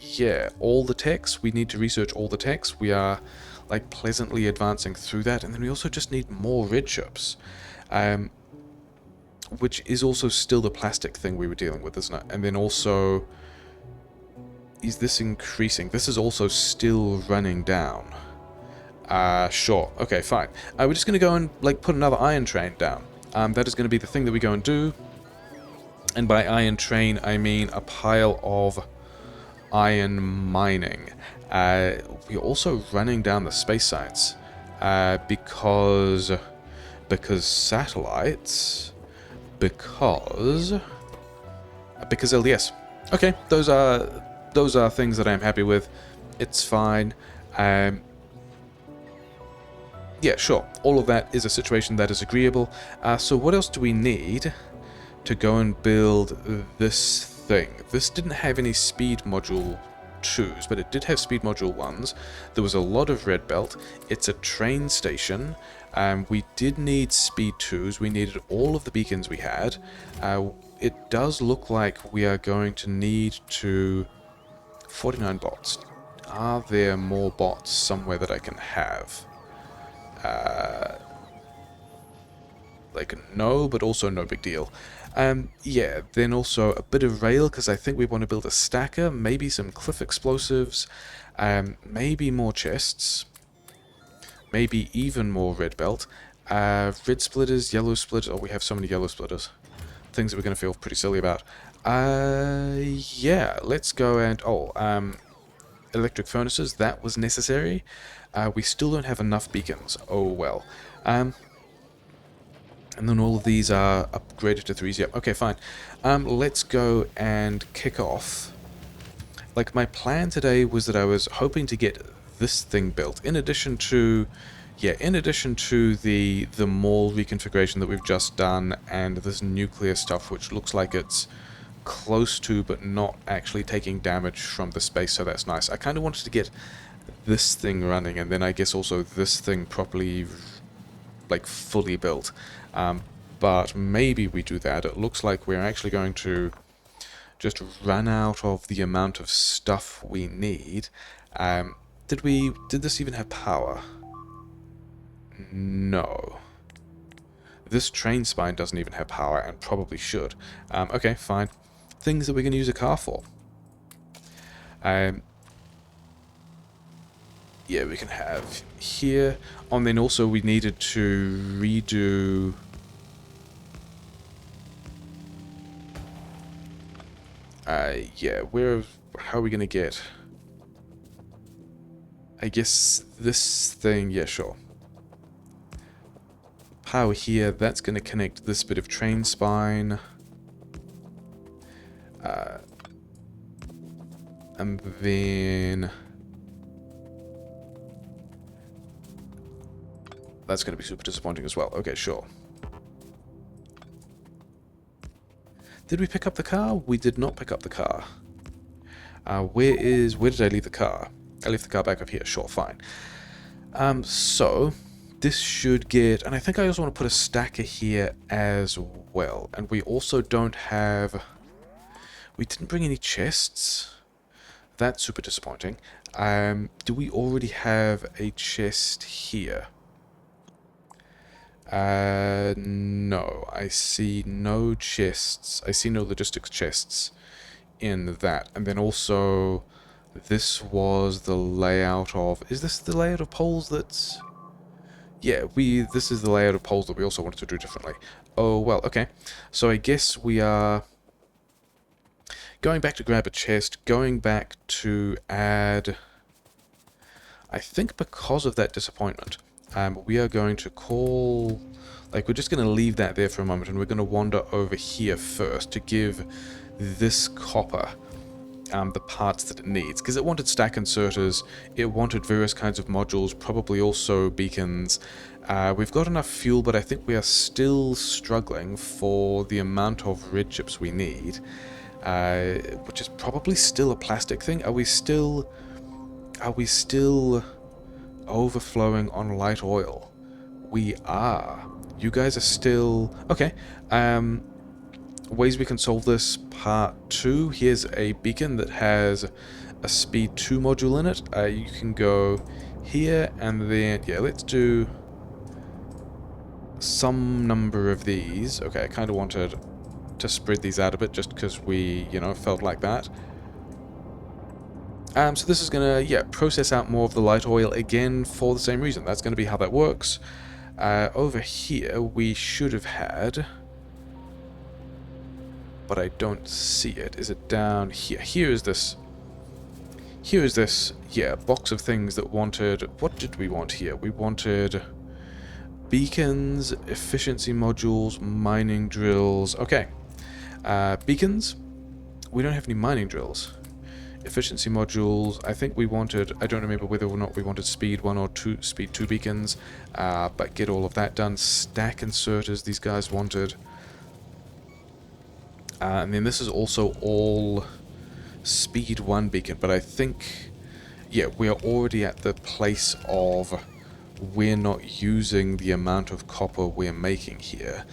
Yeah, all the techs. We need to research all the techs. We are, like, pleasantly advancing through that. And then we also just need more red ships. Which is also still the plastic thing we were dealing with, isn't it? And then also... Is this increasing? This is also still running down. Sure. Okay, fine. We're just going to go and, like, put another iron train down. That is going to be the thing that we go and do. And by iron train, I mean a pile of iron mining. We're also running down the space science. Because satellites... Because LDS. Okay, those are things that I'm happy with. It's fine. Yeah, sure. All of that is a situation that is agreeable. So what else do we need to go and build this thing? This didn't have any speed module 2s, but it did have speed module 1s. There was a lot of red belt. It's a train station. We did need speed 2s. We needed all of the beacons we had. It does look like we are going to need to... 49 bots. Are there more bots somewhere that I can have? Like, no, but also no big deal. Yeah, then also a bit of rail, because I think we want to build a stacker, maybe some cliff explosives, maybe more chests, maybe even more red belt, red splitters, yellow splitters. Oh, we have so many yellow splitters. Things that we're going to feel pretty silly about. Yeah, let's go and... Oh, electric furnaces, that was necessary. We still don't have enough beacons. Oh, well. And then all of these are upgraded to 3s. Yep, okay, fine. Let's go and kick off. Like, my plan today was that I was hoping to get this thing built, in addition to... Yeah, in addition to the mall reconfiguration that we've just done, and this nuclear stuff, which looks like it's close to, but not actually taking damage from the space, so that's nice. I kind of wanted to get this thing running, and then I guess also this thing properly, like, fully built. But maybe we do that. It looks like we're actually going to just run out of the amount of stuff we need. Did this even have power? No. This train spine doesn't even have power, and probably should. Okay, fine. Things that we're going to use a car for. Yeah, we can have here. And then also we needed to redo... yeah, how are we going to get... I guess this thing, yeah, sure. Power here, that's going to connect this bit of train spine. And then... That's going to be super disappointing as well. Okay, sure. Did we pick up the car? We did not pick up the car. Where did I leave the car? I left the car back up here. Sure, fine. So... This should get... And I think I also want to put a stacker here as well. And we also don't have... We didn't bring any chests. That's super disappointing. Do we already have a chest here? No. I see no chests. I see no logistics chests in that. And then also... This was the layout of... Is this the layout of poles that's... Yeah, this is the layout of poles that we also wanted to do differently. Oh, well, okay. So I guess we are going back to grab a chest, going back to add... I think because of that disappointment, we are going to call... Like, we're just going to leave that there for a moment, and we're going to wander over here first to give this copper the parts that it needs, because it wanted stack inserters, it wanted various kinds of modules, probably also beacons. We've got enough fuel, but I think we are still struggling for the amount of red chips we need, which is probably still a plastic thing. Are we still overflowing on light oil? We are. You guys are still... Okay, ways we can solve this, part 2. Here's a beacon that has a speed 2 module in it. You can go here, and then, yeah, let's do some number of these. Okay, I kind of wanted to spread these out a bit, just because we, felt like that. So this is going to, yeah, process out more of the light oil again for the same reason. That's going to be how that works. Over here, we should have had... But I don't see it. Is it down here? Here is this, yeah, box of things that wanted... What did we want here? We wanted beacons, efficiency modules, mining drills. Okay. Beacons. We don't have any mining drills. efficiency modules. I think we wanted, I don't remember whether or not we wanted speed 1 or 2, speed 2 beacons, but get all of that done. Stack inserters these guys wanted. And then this is also all speed 1 beacon, but I think, yeah, we are already at the place of we're not using the amount of copper we're making here.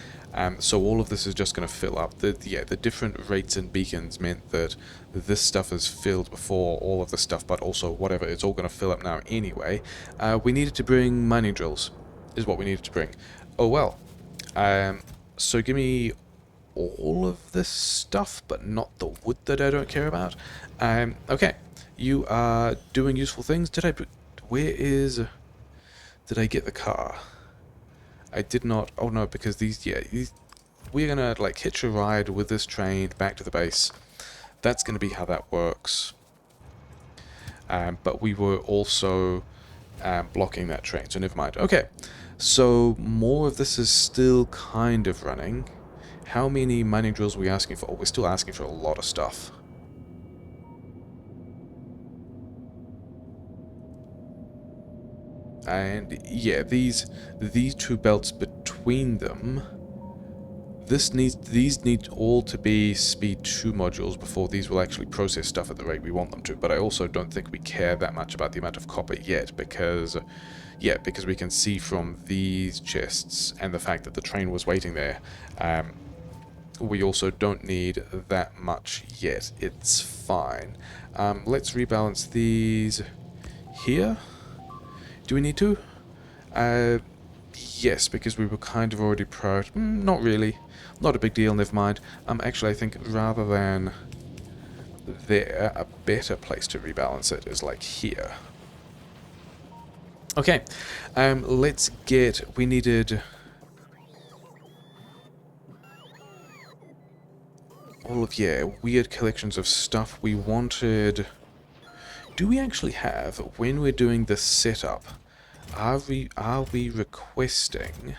So all of this is just going to fill up. The different rates and beacons meant that this stuff is filled before all of the stuff, but also whatever, it's all going to fill up now anyway. We needed to bring mining drills, is what we needed to bring. Oh well. So give me all of this stuff, but not the wood that I don't care about. Okay, you are doing useful things. Where is... Did I get the car? I did not. Oh no, because we're gonna like hitch a ride with this train back to the base. That's gonna be how that works. But we were also blocking that train, so never mind. Okay, so more of this is still kind of running. How many mining drills are we asking for? Oh, we're still asking for a lot of stuff. And yeah, these two belts between them, these need all to be speed 2 modules before these will actually process stuff at the rate we want them to. But I also don't think we care that much about the amount of copper yet, because because we can see from these chests and the fact that the train was waiting there, we also don't need that much yet. It's fine. Let's rebalance these here. Do we need to? Yes, because we were kind of already not really. Not a big deal, never mind. Actually, I think rather than there, a better place to rebalance it is like here. Okay, let's get... We needed... all of, weird collections of stuff. We wanted... Do we actually have, when we're doing the setup, are we requesting...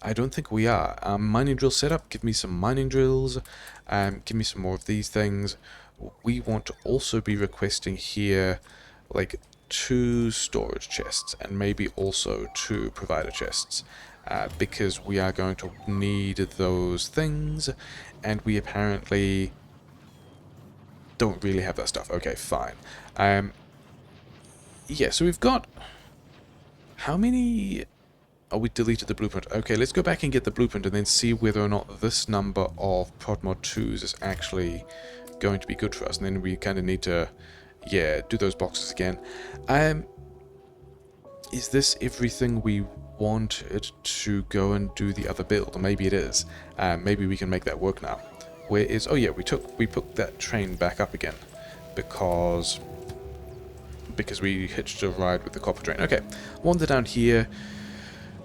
I don't think we are. Mining drill setup, give me some mining drills, give me some more of these things. We want to also be requesting here, like, 2 storage chests, and maybe also 2 provider chests, because we are going to need those things, and we apparently don't really have that stuff. Okay, fine. Yeah, so we've got... How many... Oh, we deleted the blueprint. Okay, let's go back and get the blueprint and then see whether or not this number of ProdMod 2s is actually going to be good for us. And then we kind of need to, do those boxes again. Is this everything we wanted to go and do the other build? Or maybe it is. Maybe we can make that work now. Where is... Oh yeah, we put that train back up again. Because we hitched a ride with the copper train. Okay, wander down here.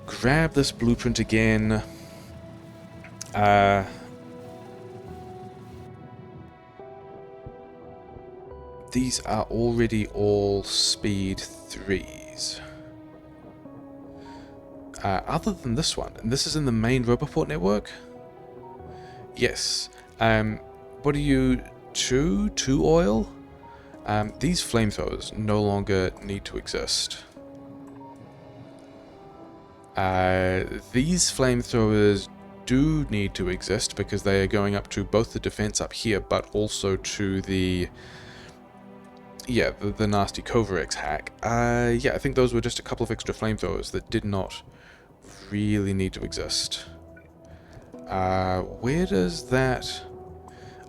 Grab this blueprint again. These are already all speed 3s. Other than this one, and this is in the main Roboport network? Yes. What are you, 2 oil? These flamethrowers no longer need to exist. These flamethrowers do need to exist because they are going up to both the defense up here, but also to the nasty Kovarex hack. I think those were just a couple of extra flamethrowers that did not really need to exist. Where does that...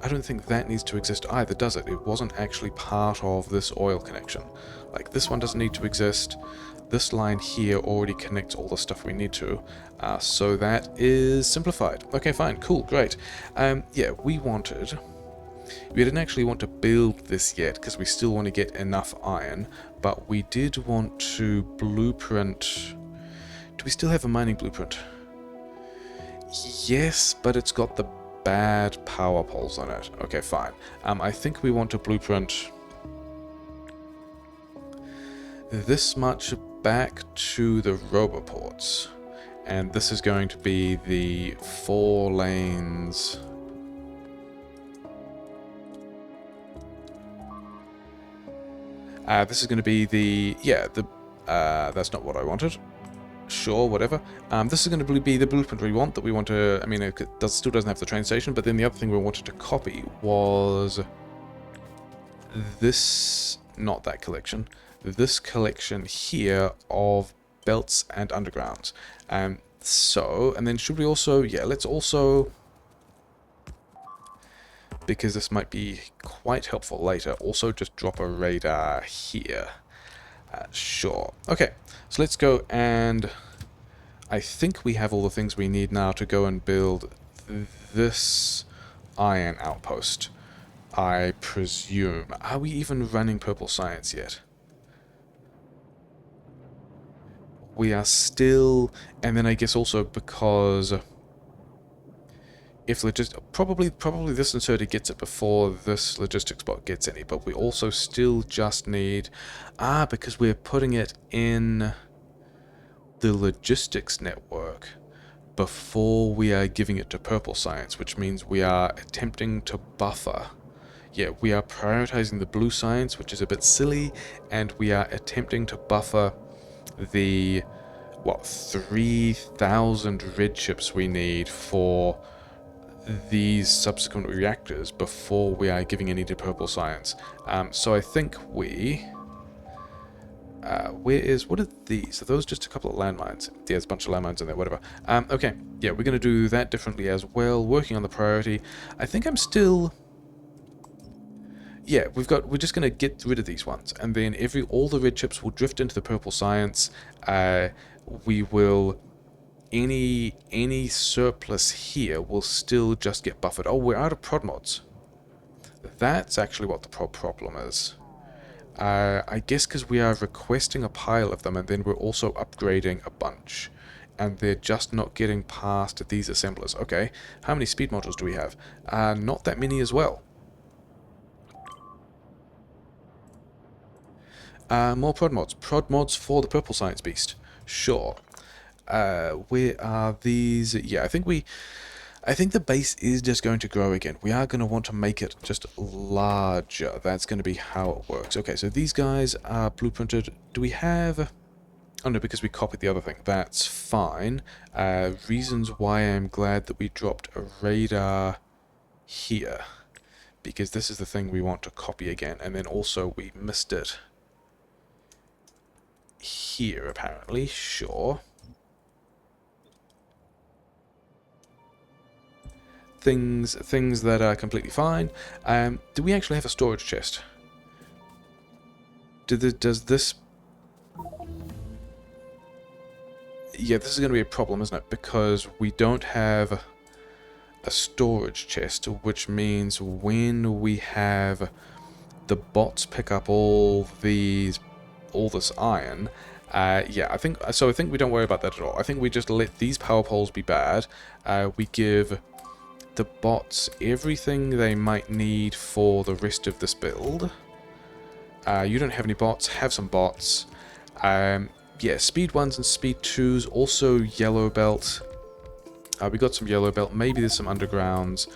I don't think that needs to exist either, does it? It wasn't actually part of this oil connection. Like, this one doesn't need to exist. This line here already connects all the stuff we need to. So that is simplified. Okay, fine, cool, great. We didn't actually want to build this yet, because we still want to get enough iron, but we did want to blueprint... Do we still have a mining blueprint? Yes, but it's got the bad power poles on it. Okay, fine. I think we want to blueprint this much back to the roboports, and this is going to be the 4 lanes. This is going to be the, yeah, the, that's not what I wanted. Sure, whatever. This is going to be the blueprint we want, to, I mean, it still doesn't have the train station, but then the other thing we wanted to copy was this, not that collection, this collection here of belts and undergrounds. So, and then should we also, yeah, let's also, because this might be quite helpful later, also just drop a radar here. Sure. Okay, so let's go, and I think we have all the things we need now to go and build this iron outpost, I presume. Are we even running purple science yet? We are still, and then I guess also because if probably this inserter gets it before this logistics bot gets any, but we also still just need, because we're putting it in the logistics network before we are giving it to purple science, which means we are attempting to buffer. Yeah, we are prioritizing the blue science, which is a bit silly, and we are attempting to buffer the, what, 3,000 red chips we need for these subsequent reactors before we are giving any to purple science. So I think we... what are these? Are those just a couple of landmines? Yeah, there's a bunch of landmines in there, whatever. Okay, yeah, we're going to do that differently as well, working on the priority. I think I'm still... Yeah, we're just going to get rid of these ones, and then all the red chips will drift into the purple science. We will... Any surplus here will still just get buffered. Oh, we're out of prod mods. That's actually what the problem is. I guess because we are requesting a pile of them, and then we're also upgrading a bunch, and they're just not getting past these assemblers. Okay, how many speed modules do we have? Not that many as well. More prod mods. Prod mods for the purple science beast. Sure. Where are these? Yeah, I think the base is just going to grow again. We are going to want to make it just larger. That's going to be how it works. Okay, so these guys are blueprinted. Do we have... Oh no, because we copied the other thing. That's fine. Reasons why I'm glad that we dropped a radar here. Because this is the thing we want to copy again. And then also we missed it here, apparently. Sure. Things that are completely fine. Do we actually have a storage chest? Does this... Yeah, this is going to be a problem, isn't it? Because we don't have a storage chest, which means when we have the bots pick up all this iron, yeah, I think we don't worry about that at all. I think we just let these power poles be bad. We give the bots everything they might need for the rest of this build. You don't have any bots, have some bots. Yeah, speed 1s and speed 2s, also yellow belt. We got some yellow belt, maybe there's some undergrounds,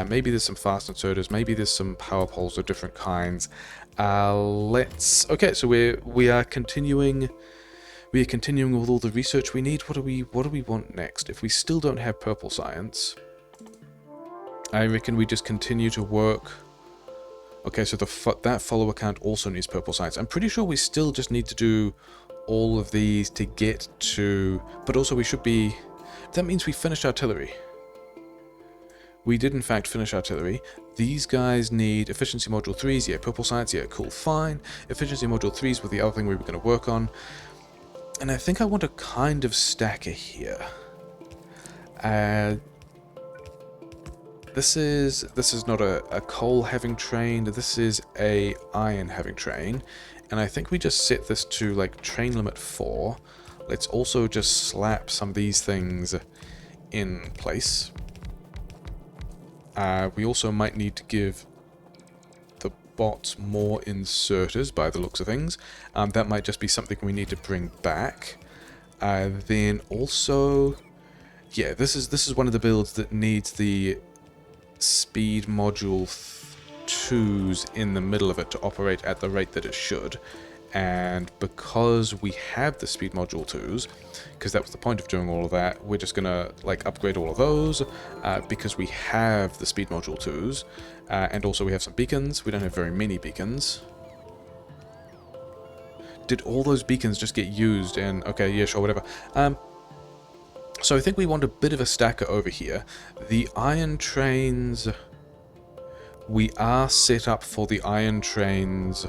maybe there's some fast inserters, maybe there's some power poles of different kinds. Okay, so we are continuing with all the research we need. What do we want next? If we still don't have purple science, I reckon we just continue to work. Okay, so that follower count also needs purple science. I'm pretty sure we still just need to do all of these to get to... But also we should be... That means we finished artillery. We did in fact finish artillery. These guys need efficiency module 3s. Yeah, purple science. Yeah, cool, fine. Efficiency module 3s were the other thing we were going to work on. And I think I want a kind of stacker here. This is not a coal having train, this is a iron having train, and I think we just set this to like train limit 4. Let's also just slap some of these things in place. We also might need to give the bots more inserters by the looks of things. That might just be something we need to bring back. Then also, yeah, this is one of the builds that needs the speed module twos in the middle of it to operate at the rate that it should. And because we have the speed module 2s, because that was the point of doing all of that, we're just gonna like upgrade all of those because we have the speed module 2s, and also we have some beacons. We don't have very many beacons. Did all those beacons just get used? And okay, yeah, sure, whatever. So I think we want a bit of a stacker over here. The iron trains, we are set up for the iron trains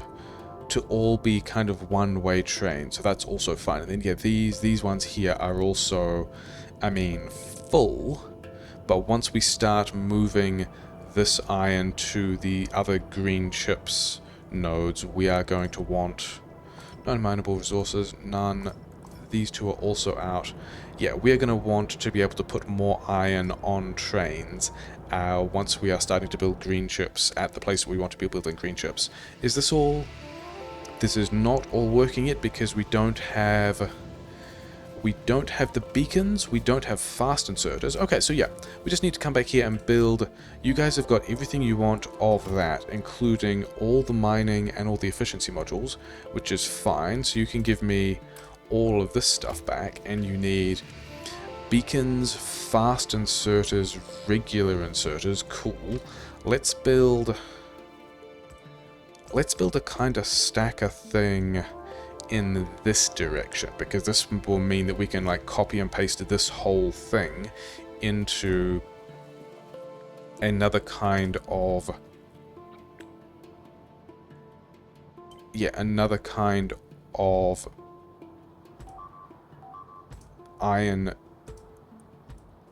to all be kind of one-way trains, so that's also fine. And then yeah, these ones here are also, I mean, full, but once we start moving this iron to the other green chips nodes, we are going to want non-mineable resources, none. These two are also out. Yeah, we're going to want to be able to put more iron on trains once we are starting to build green chips at the place we want to be building green chips. Is this all? This is not all working yet because we don't have the beacons, we don't have fast inserters. Okay, so yeah, we just need to come back here and build. You guys have got everything you want of that, including all the mining and all the efficiency modules, which is fine. So you can give me all of this stuff back, and you need beacons, fast inserters, regular inserters. Cool. Let's build a kind of stacker thing in this direction, because this will mean that we can like copy and paste this whole thing into another kind of iron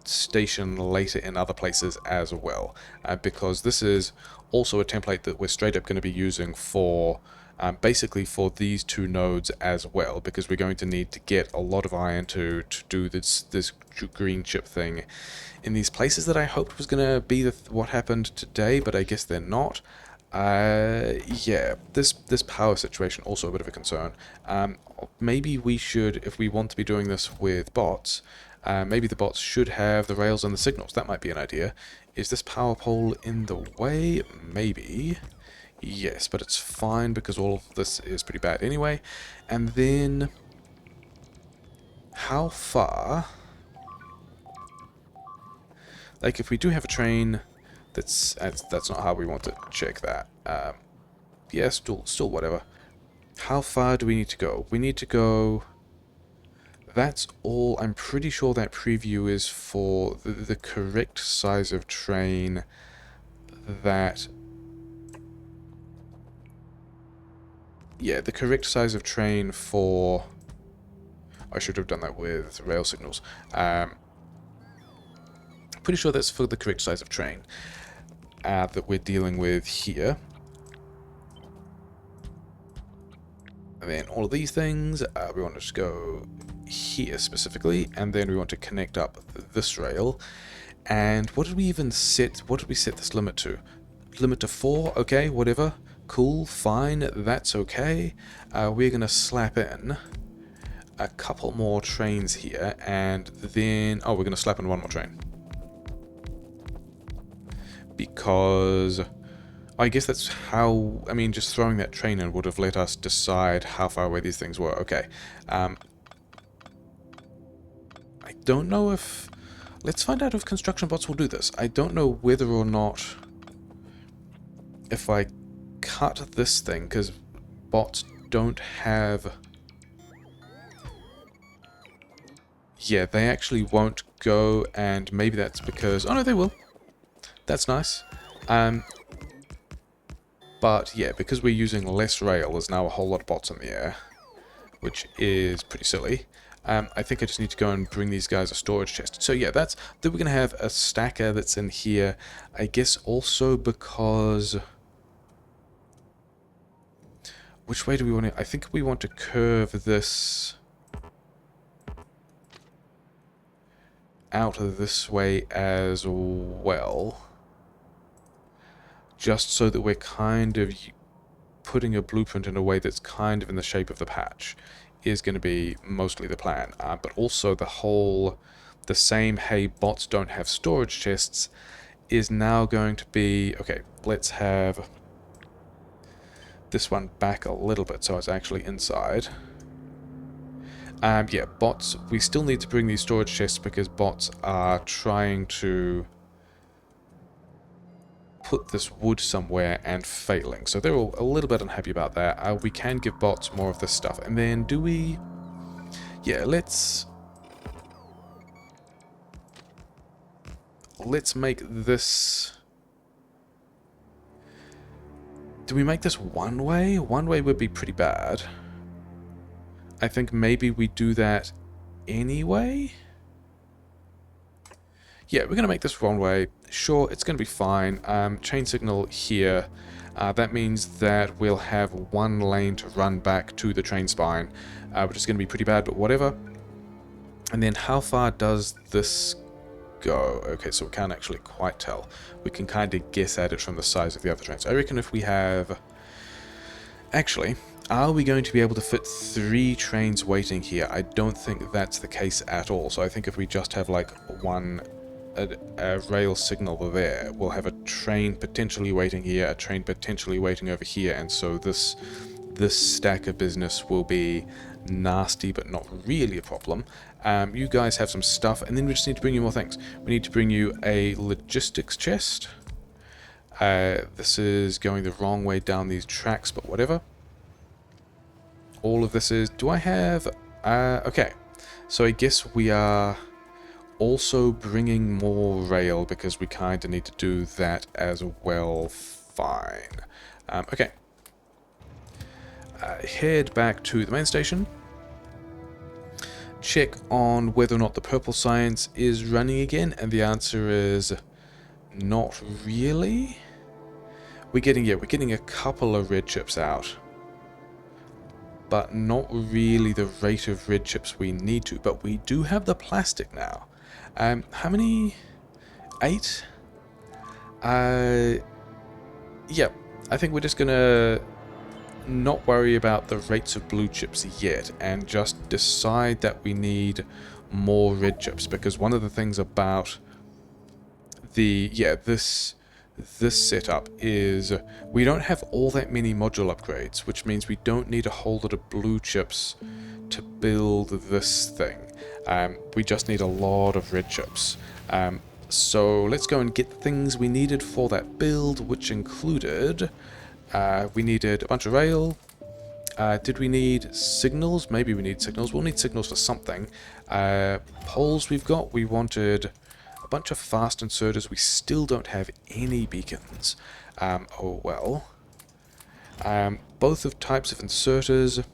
station later in other places as well, because this is also a template that we're straight up going to be using for basically for these two nodes as well, because we're going to need to get a lot of iron to do this green chip thing in these places that I hoped was going to be what happened today, but I guess they're not. Yeah, this power situation also a bit of a concern. Maybe we should, if we want to be doing this with bots, maybe the bots should have the rails and the signals. That might be an idea. Is this power pole in the way? Maybe. Yes, but it's fine because all of this is pretty bad anyway. And then, how far? Like, if we do have a train, that's not how we want to check that. Yeah, still whatever. How far do we need to go? We need to go. That's all. I'm pretty sure that preview is for the correct size of train that... Yeah, the correct size of train for... I should have done that with rail signals. Pretty sure that's for the correct size of train that we're dealing with here. And then all of these things, we want to just go here specifically, and then we want to connect up this rail. And what did we even set? What did we set this limit to? Limit to 4? Okay, whatever. Cool, fine, that's okay. We're going to slap in a couple more trains here, and then... Oh, we're going to slap in one more train. Because... I guess that's how... I mean, just throwing that train in would have let us decide how far away these things were. Okay. I don't know if... Let's find out if construction bots will do this. I don't know whether or not... If I cut this thing, because bots don't have... Yeah, they actually won't go, and maybe that's because... Oh no, they will. That's nice. But yeah, because we're using less rail, there's now a whole lot of bots in the air, which is pretty silly. I think I just need to go and bring these guys a storage chest. So yeah, then we're going to have a stacker that's in here. I guess also because... Which way do we want to... I think we want to curve this out this way as well. Just so that we're kind of putting a blueprint in a way that's kind of in the shape of the patch is going to be mostly the plan. But also the same, hey, bots don't have storage chests is now going to be... Okay, let's have this one back a little bit so it's actually inside. Yeah, bots, we still need to bring these storage chests because bots are trying to put this wood somewhere and failing. So they're all a little bit unhappy about that. We can give bots more of this stuff. And then do we... Yeah, let's make this... Do we make this one way? One way would be pretty bad. I think maybe we do that anyway? Yeah, we're going to make this one way. Sure, it's going to be fine. Chain signal here. That means that we'll have one lane to run back to the train spine, which is going to be pretty bad, but whatever. And then how far does this go? Okay, so we can't actually quite tell. We can kind of guess at it from the size of the other trains. I reckon if we have... Actually, are we going to be able to fit 3 trains waiting here? I don't think that's the case at all. So I think if we just have like a rail signal there, we'll have a train potentially waiting here, a train potentially waiting over here, and so this stack of business will be nasty but not really a problem. You guys have some stuff, and then we just need to bring you more things. We need to bring you a logistics chest. This is going the wrong way down these tracks, but whatever. All of this is... Do I have... okay. So I guess we are also bringing more rail because we kind of need to do that as well. Fine. Okay. Head back to the main station. Check on whether or not the purple science is running again, and the answer is not really. We're getting a couple of red chips out, but not really the rate of red chips we need to. But we do have the plastic now. How many? 8? Yeah, I think we're just gonna not worry about the rates of blue chips yet, and just decide that we need more red chips, because one of the things about this setup is we don't have all that many module upgrades, which means we don't need a whole lot of blue chips to build this thing. We just need a lot of red chips. So let's go and get the things we needed for that build, which included... we needed a bunch of rail. Did we need signals? Maybe we need signals. We'll need signals for something. Poles we've got. We wanted a bunch of fast inserters. We still don't have any beacons. Oh well. Both of types of inserters.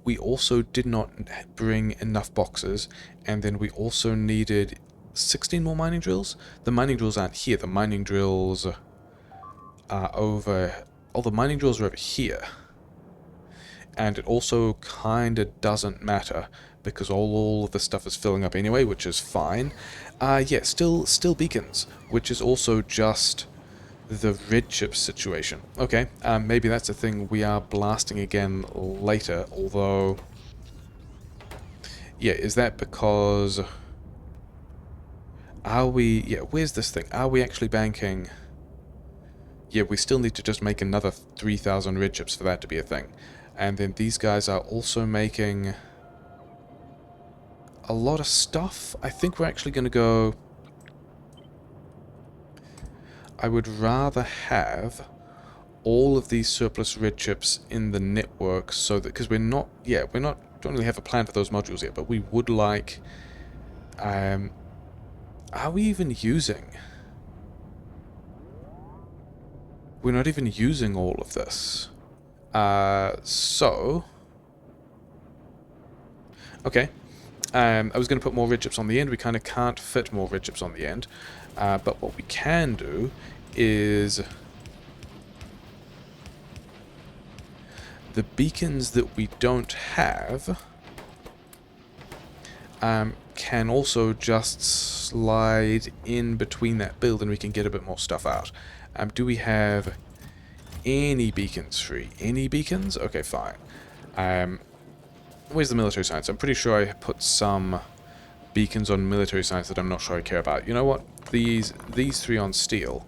We also did not bring enough boxes, and then we also needed 16 more mining drills. The mining drills aren't here. The mining drills are over... Oh, the mining drills are over here. And it also kind of doesn't matter, because all of the stuff is filling up anyway, which is fine. Yeah, still beacons, which is also just the red chip situation. Okay, maybe that's a thing we are blasting again later, although... Yeah, is that because... Are we... Yeah, where's this thing? Are we actually banking... Yeah, we still need to just make another 3,000 red chips for that to be a thing. And then these guys are also making a lot of stuff. I think we're actually going to go... I would rather have all of these surplus red chips in the network so that... Because we're not... Yeah, don't really have a plan for those modules yet, but we would like... are we even using... We're not even using all of this. So... Okay. I was going to put more red chips on the end. We kind of can't fit more red chips on the end. But what we can do is... The beacons that we don't have... can also just slide in between that build, and we can get a bit more stuff out. Do we have any beacons free? Any beacons? Okay, fine. Where's the military science? I'm pretty sure I put some beacons on military science that I'm not sure I care about. You know what? These 3 on steel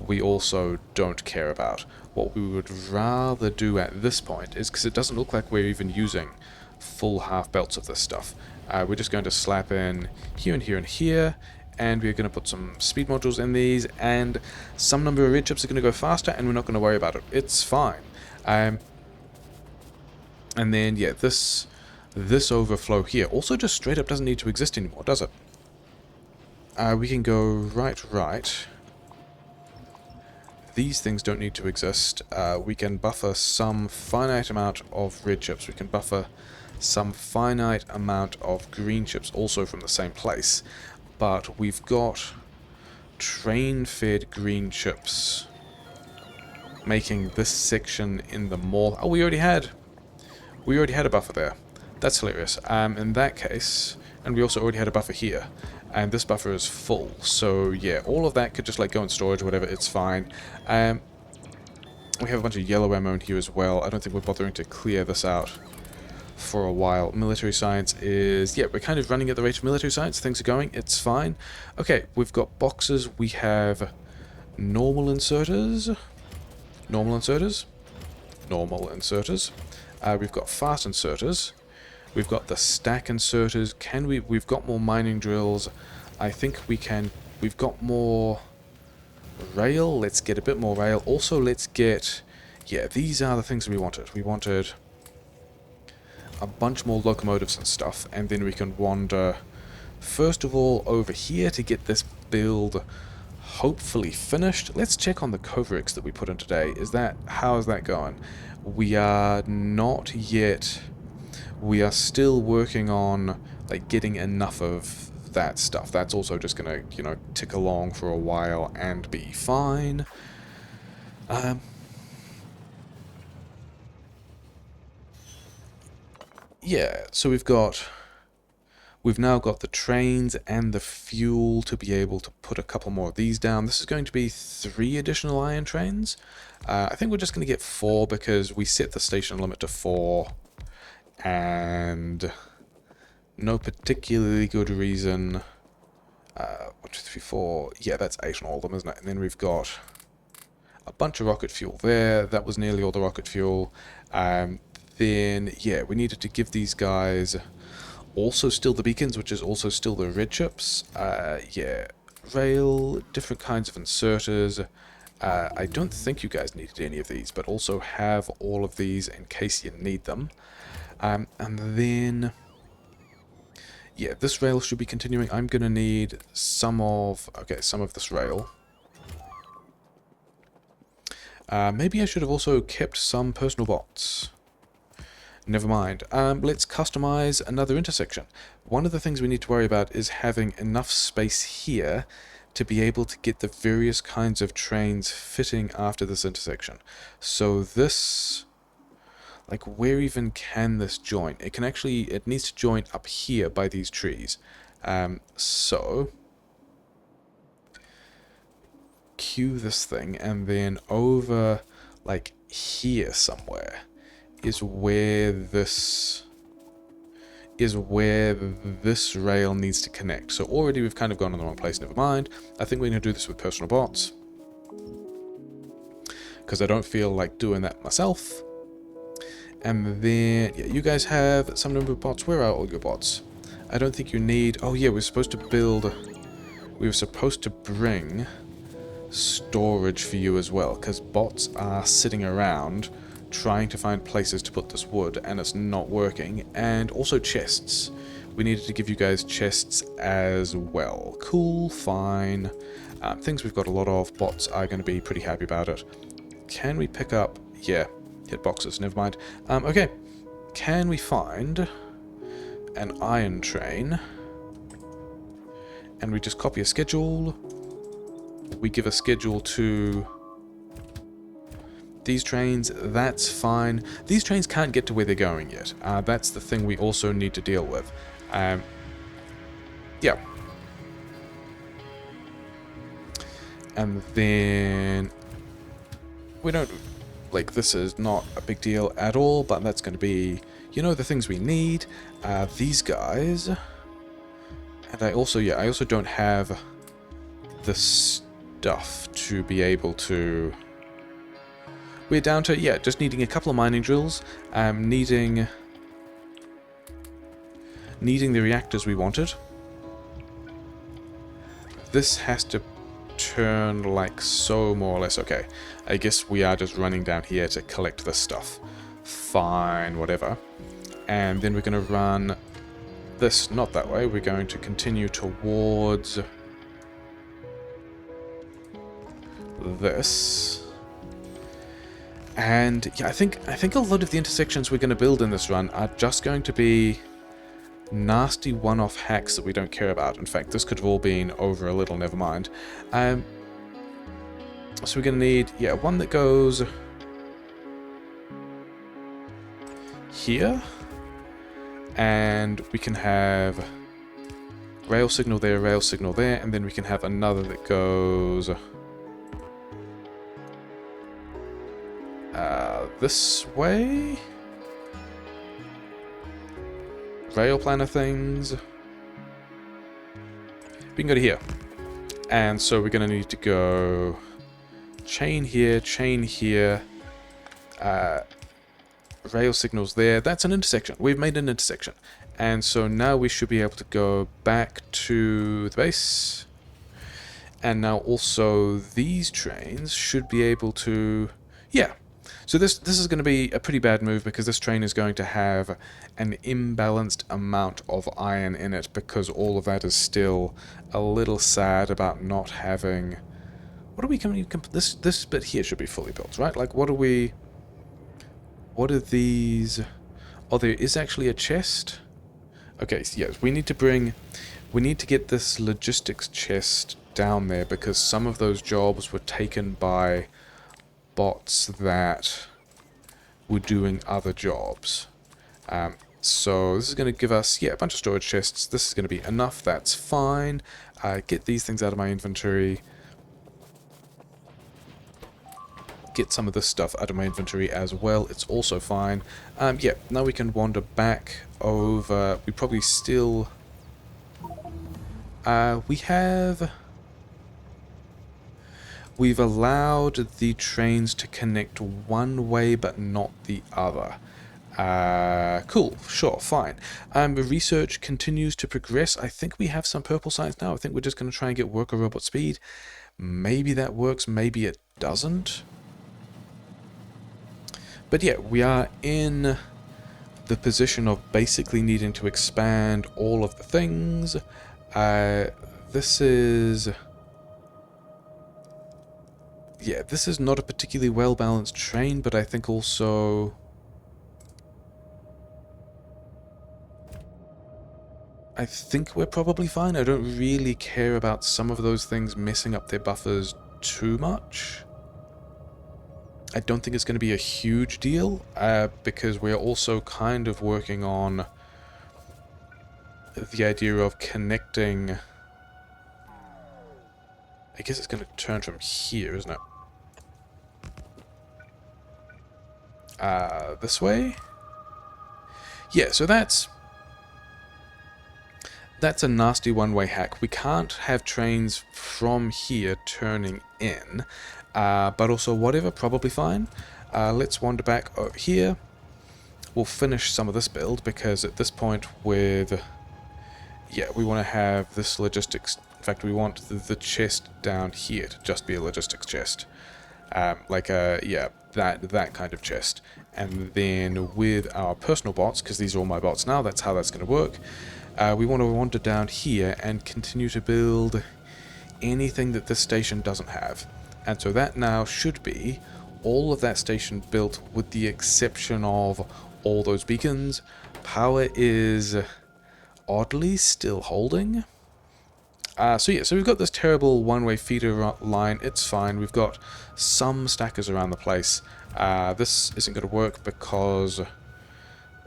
we also don't care about. What we would rather do at this point is, because it doesn't look like we're even using full half belts of this stuff, we're just going to slap in here and here and here, and we're going to put some speed modules in these, and some number of red chips are going to go faster, and we're not going to worry about it. It's fine. And then, yeah, this overflow here also just straight up doesn't need to exist anymore, does it? We can go right. These things don't need to exist. We can buffer some finite amount of red chips. We can buffer some finite amount of green chips also from the same place. But we've got train-fed green chips making this section in the mall. Oh, we already had a buffer there. That's hilarious. In that case, and we also already had a buffer here. And this buffer is full, so yeah, all of that could just like go in storage or whatever, it's fine. We have a bunch of yellow ammo in here as well. I don't think we're bothering to clear this out for a while. Military science is, yeah, we're kind of running at the rate of military science. Things are going, it's fine. Okay, we've got boxes. We have normal inserters. We've got fast inserters. We've got the stack inserters. We've got more mining drills. I think we can... We've got more rail. Let's get a bit more rail. Also, let's get... Yeah, these are the things we wanted. We wanted a bunch more locomotives and stuff. And then we can wander, first of all, over here to get this build hopefully finished. Let's check on the Kovarex that we put in today. How is that going? We are not yet... We are still working on like getting enough of that stuff. That's also just gonna, you know, tick along for a while and be fine. Yeah, so we've now got the trains and the fuel to be able to put a couple more of these down. This is going to be 3 additional iron trains. I think we're just going to get 4 because we set the station limit to 4. And no particularly good reason. 1, 2, 3, 4. Yeah, that's 8 on all of them, isn't it? And then we've got a bunch of rocket fuel there. That was nearly all the rocket fuel. Then, yeah, we needed to give these guys also still the beacons, which is also still the red chips. Yeah, rail, different kinds of inserters. I don't think you guys needed any of these, but also have all of these in case you need them. And then, yeah, this rail should be continuing. I'm going to need some of this rail. Maybe I should have also kept some personal bots. Never mind. Let's customize another intersection. One of the things we need to worry about is having enough space here to be able to get the various kinds of trains fitting after this intersection. So this... Like, where even can this join? It needs to join up here by these trees. So, cue this thing, and then over, like, here somewhere is where this rail needs to connect. So already we've kind of gone in the wrong place, never mind. I think we're going to do this with personal bots, because I don't feel like doing that myself. And then, yeah, you guys have some number of bots. Where are all your bots? I don't think you need... Oh yeah, we were supposed to bring storage for you as well, because bots are sitting around trying to find places to put this wood, and it's not working. And also chests. We needed to give you guys chests as well. Cool, fine. Things we've got a lot of. Bots are going to be pretty happy about it. Can we pick up... Yeah. Hit boxes, never mind. Okay, can we find an iron train? And we just copy a schedule. We give a schedule to these trains. That's fine. These trains can't get to where they're going yet. That's the thing we also need to deal with. Yeah. And then we don't... Like, this is not a big deal at all, but that's going to be, you know, the things we need. These guys. And I also don't have the enough to be able to... We're down to, yeah, just needing a couple of mining drills, needing the reactors we wanted. This has to turn like so, more or less. Okay, I guess we are just running down here to collect this stuff. Fine, whatever. And then we're going to run this, not that way. We're going to continue towards this. And yeah, I think a lot of the intersections we're going to build in this run are just going to be nasty one-off hacks that we don't care about. In fact, this could have all been over a little, never mind. So we're going to need, yeah, one that goes here. And we can have rail signal there, and then we can have another that goes this way. Rail planner things. We can go to here. And so we're going to need to go chain here, rail signals there. That's an intersection. We've made an intersection. And so now we should be able to go back to the base. And now also these trains should be able to... Yeah. So this is going to be a pretty bad move because this train is going to have an imbalanced amount of iron in it because all of that is still a little sad about not having... What are we coming... This bit here should be fully built, right? Like, what are we... What are these... Oh, there is actually a chest? Okay, so yes, we need to get this logistics chest down there because some of those jobs were taken by bots that were doing other jobs. So this is going to give us, yeah, a bunch of storage chests. This is going to be enough, that's fine. Get these things out of my inventory. Get some of this stuff out of my inventory as well. It's also fine. Yeah, now we can wander back over. We probably still... We've allowed the trains to connect one way but not the other. Cool, sure, fine. Research continues to progress. I think we have some purple science now. I think we're just going to try and get worker robot speed. Maybe that works, maybe it doesn't. But yeah, we are in the position of basically needing to expand all of the things. This is... Yeah, this is not a particularly well-balanced train, but I think also... I think we're probably fine. I don't really care about some of those things messing up their buffers too much. I don't think it's going to be a huge deal, because we're also kind of working on the idea of connecting... I guess it's going to turn from here, isn't it? This way? Yeah, so that's a nasty one-way hack. We can't have trains from here turning in, but also whatever, probably fine. Let's wander back over here. We'll finish some of this build, because at this point with... Yeah, we want to have this logistics... In fact, we want the chest down here to just be a logistics chest. Yeah, that kind of chest. And then with our personal bots, because these are all my bots now, that's how that's going to work. We want to wander down here and continue to build anything that this station doesn't have. And so that now should be all of that station built with the exception of all those beacons. Power is oddly still holding. So yeah, so we've got this terrible one-way feeder line. It's fine. We've got some stackers around the place. This isn't going to work because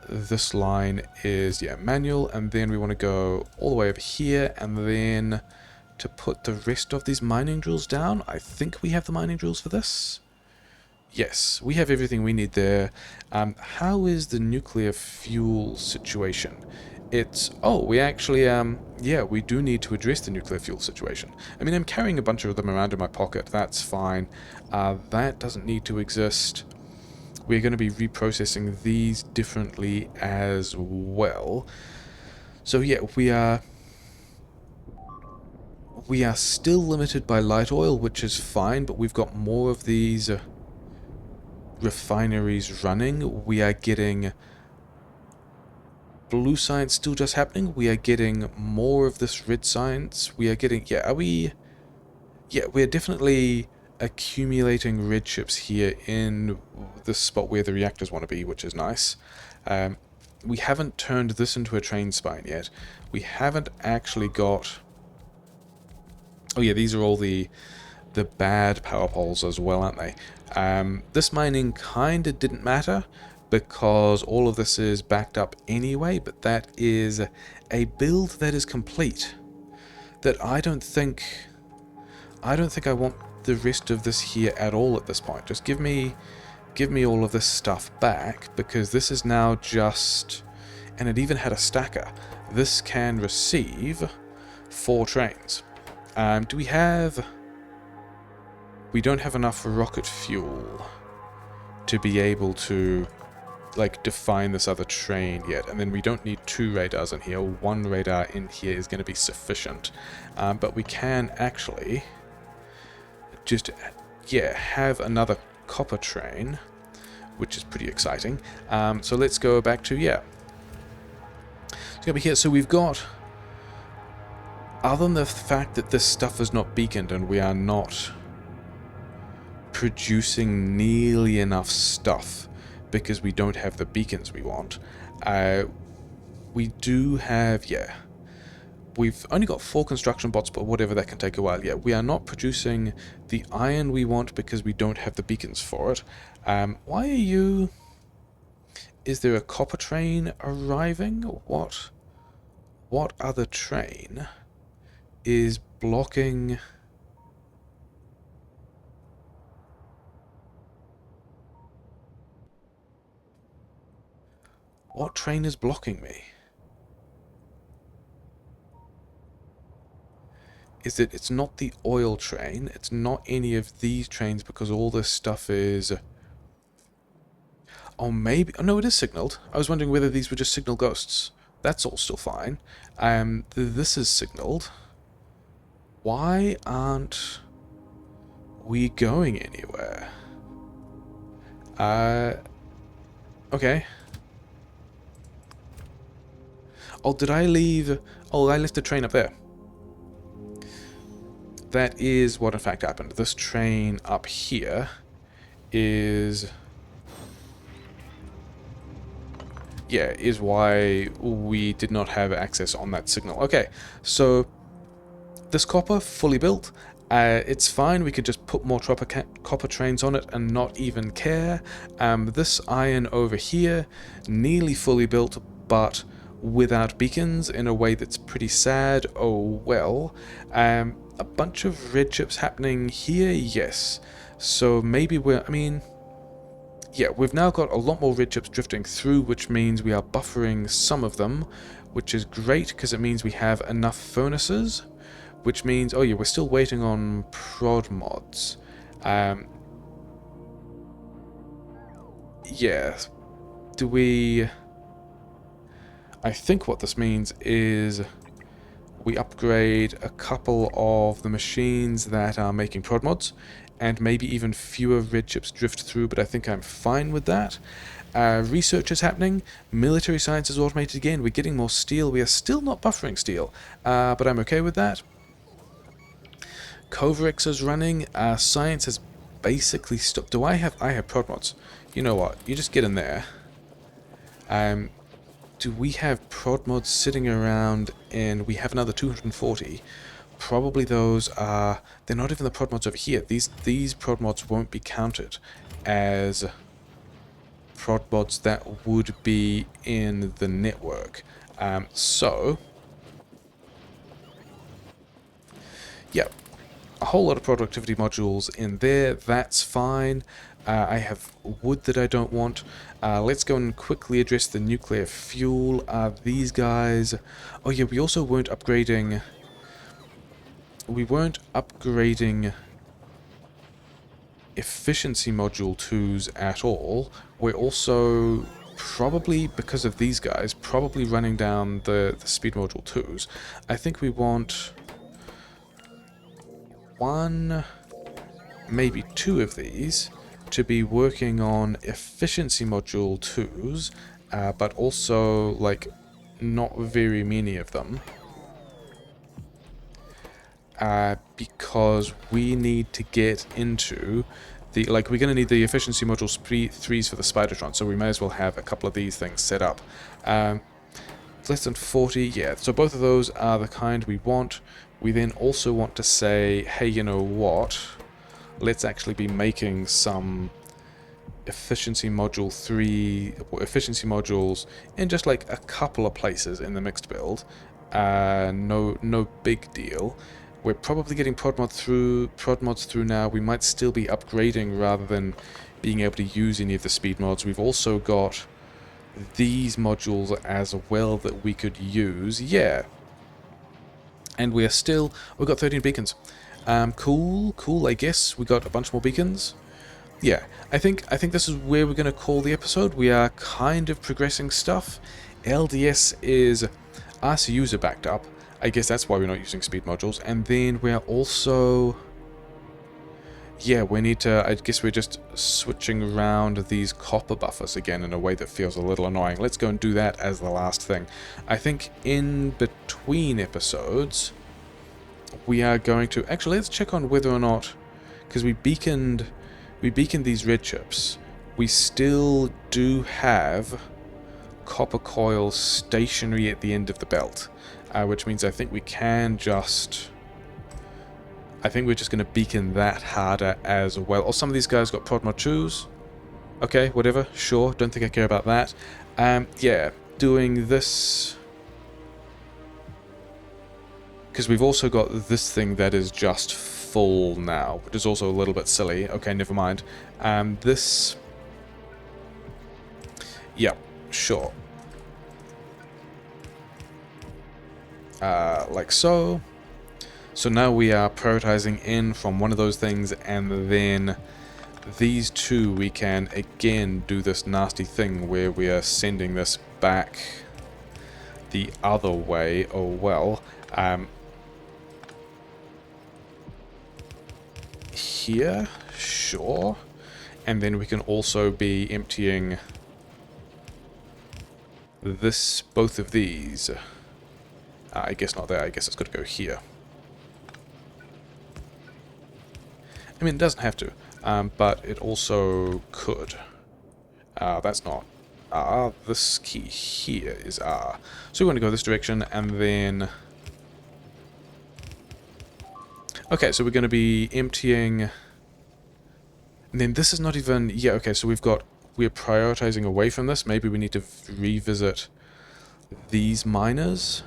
this line is, yeah, manual, and then we want to go all the way over here, and then to put the rest of these mining drills down. I think we have the mining drills for this. Yes, we have everything we need there. How is the nuclear fuel situation? it's, oh, we actually, yeah, we do need to address the nuclear fuel situation. I mean, I'm carrying a bunch of them around in my pocket, that's fine. That doesn't need to exist. We're going to be reprocessing these differently as well. So yeah, we are still limited by light oil, which is fine, but we've got more of these refineries running. We are getting blue science still just happening. We are getting more of this red science. We are getting, yeah, are we, yeah, we're definitely accumulating red chips here in the spot where the reactors want to be, which is nice. We haven't turned this into a train spine yet. We haven't actually got, oh yeah, these are all the bad power poles as well, aren't they? This mining kinda didn't matter because all of this is backed up anyway, but that is a build that is complete. That I don't think I want the rest of this here at all at this point. Just give me all of this stuff back, because this is now just, and it even had a stacker. This can receive 4 trains. Do we have... We don't have enough rocket fuel to be able to, like, define this other train yet. And then we don't need 2 radars in here. 1 radar in here is going to be sufficient. But we can actually just, yeah, have another copper train, which is pretty exciting. So let's go back to, yeah. It's going to be here. So we've got, other than the fact that this stuff is not beaconed and we are not producing nearly enough stuff because we don't have the beacons we want. We do have, yeah, we've only got 4 construction bots, but whatever, that can take a while. Yeah, we are not producing the iron we want because we don't have the beacons for it. Why are you... Is there a copper train arriving? What other train is blocking... What train is blocking me? Is it... It's not the oil train. It's not any of these trains because all this stuff is... Oh, maybe... Oh, no, it is signaled. I was wondering whether these were just signal ghosts. That's all still fine. This is signaled. Why aren't we going anywhere? Okay. Oh, did I leave... Oh, I left the train up there. That is what in fact happened. This train up here is... Yeah, is why we did not have access on that signal. Okay, so this copper, fully built. It's fine, we could just put more copper trains on it and not even care. This iron over here, nearly fully built, but without beacons in a way that's pretty sad. Oh well. A bunch of red chips happening here, yes. So maybe we're, I mean... Yeah, we've now got a lot more red chips drifting through, which means we are buffering some of them, which is great because it means we have enough furnaces, which means, oh yeah, we're still waiting on prod mods. Yeah, do we... I think what this means is we upgrade a couple of the machines that are making prod mods, and maybe even fewer red chips drift through, but I think I'm fine with that. Research is happening, military science is automated again, we're getting more steel, we are still not buffering steel, but I'm okay with that. Kovarex is running, science has basically stopped. Do I have prod mods? You know what, you just get in there. Do we have prod mods sitting around? And we have another 240. Probably those are... They're not even the prod mods over here. These prod mods won't be counted as prod mods that would be in the network. So... Yeah, a whole lot of productivity modules in there. That's fine. I have wood that I don't want. Let's go and quickly address the nuclear fuel. These guys... Oh yeah, we also weren't upgrading... We weren't upgrading efficiency module 2s at all. We're also probably, because of these guys, probably running down the speed module 2s. I think we want one, maybe two of these to be working on efficiency module 2s, but also, like, not very many of them. Because we need to get into the, like, we're going to need the efficiency modules 3s for the Spidertron, so we may as well have a couple of these things set up. Less than 40, yeah, so both of those are the kind we want. We then also want to say, hey, you know what, let's actually be making some efficiency module 3, or efficiency modules in just like a couple of places in the mixed build. No big deal. We're probably getting prod mods through now. We might still be upgrading rather than being able to use any of the speed mods. We've also got these modules as well that we could use. Yeah. And we've got 13 beacons. Cool, I guess. We got a bunch more beacons. Yeah, I think this is where we're going to call the episode. We are kind of progressing stuff. LDS is... RCUs are backed up. I guess that's why we're not using speed modules. And then we're also... Yeah, we need to... I guess we're just switching around these copper buffers again in a way that feels a little annoying. Let's go and do that as the last thing. I think in between episodes, we are going to... Actually, let's check on whether or not... Because we beaconed these red chips. We still do have copper coils stationary at the end of the belt, which means I think we can just... I think we're just going to beacon that harder as well. Or some of these guys got prod mod 2s. Okay, whatever, sure, don't think I care about that. Yeah, doing this... Because we've also got this thing that is just full now, which is also a little bit silly. Okay, never mind. This... Yeah, sure. Like so. So now we are prioritizing in from one of those things, and then these two we can again do this nasty thing where we are sending this back the other way. Oh well. Here, sure. And then we can also be emptying both of these. I guess not there, I guess it's got to go here. I mean, it doesn't have to, but it also could. That's not R. This key here is R. So we want to go this direction, and then... Okay, so we're going to be emptying... And then this is not even... Yeah, okay, so we're prioritizing away from this. Maybe we need to revisit these miners.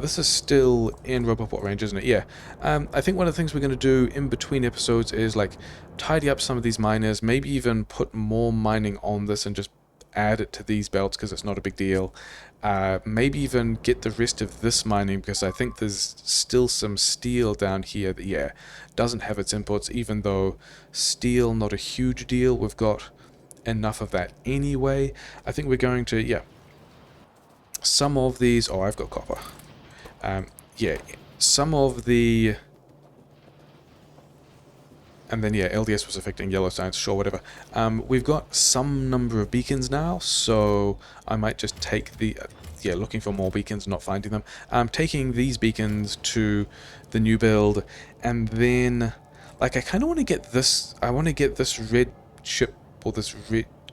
This is still in Roboport range, isn't it? Yeah. I think one of the things we're going to do in between episodes is, like, tidy up some of these miners, maybe even put more mining on this and just add it to these belts because it's not a big deal. Maybe even get the rest of this mining because I think there's still some steel down here that, yeah, doesn't have its inputs, even though steel, not a huge deal. We've got enough of that anyway. I think we're going to, yeah, some of these... Oh, I've got copper. Yeah, some of the... And then, yeah, LDS was affecting yellow science, sure, whatever. We've got some number of beacons now, so I might just take the... yeah, looking for more beacons, not finding them. Taking these beacons to the new build, and then... Like, I kind of want to get this... I want to get this red chip, or this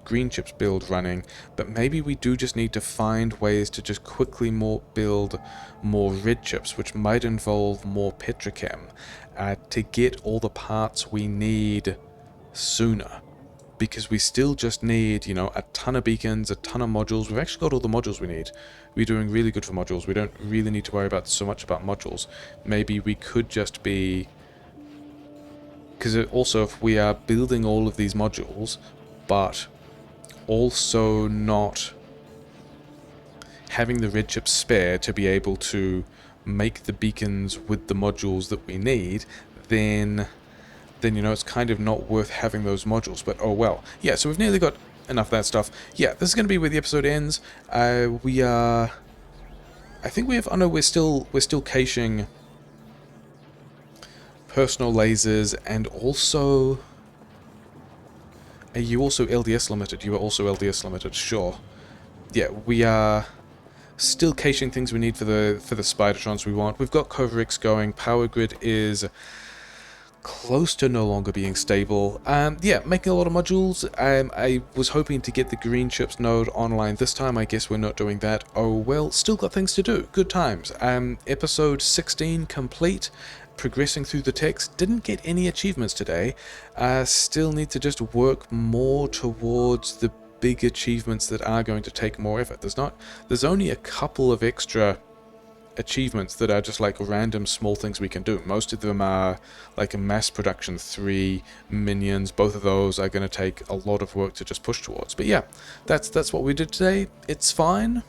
green chips build running, but maybe we do just need to find ways to just quickly build more red chips, which might involve more petrochem, to get all the parts we need sooner, because we still just need, you know, a ton of beacons, a ton of modules. We've actually got all the modules we need. We're doing really good for modules. We don't really need to worry about so much about modules. Maybe we could just be because also if we are building all of these modules, but also not having the red chips spare to be able to make the beacons with the modules that we need, then you know, it's kind of not worth having those modules. But oh well. Yeah, so we've nearly got enough of that stuff. Yeah, this is going to be where the episode ends. We are... I think we have... Oh no, we're still caching personal lasers, and also... Are you also LDS limited? You are also LDS limited, sure. Yeah, we are still caching things we need for the Spidertrons we want. We've got Kovarex going. Power grid is close to no longer being stable. Yeah, making a lot of modules. I was hoping to get the green chips node online this time. I guess we're not doing that. Oh well, still got things to do. Good times. Episode 16 complete. Progressing through the text. Didn't get any achievements today. Still need to just work more towards the big achievements that are going to take more effort. There's only a couple of extra achievements that are just like random small things we can do. Most of them are like a mass production 3 minions. Both of those are going to take a lot of work to just push towards. But yeah, that's what we did today. It's fine.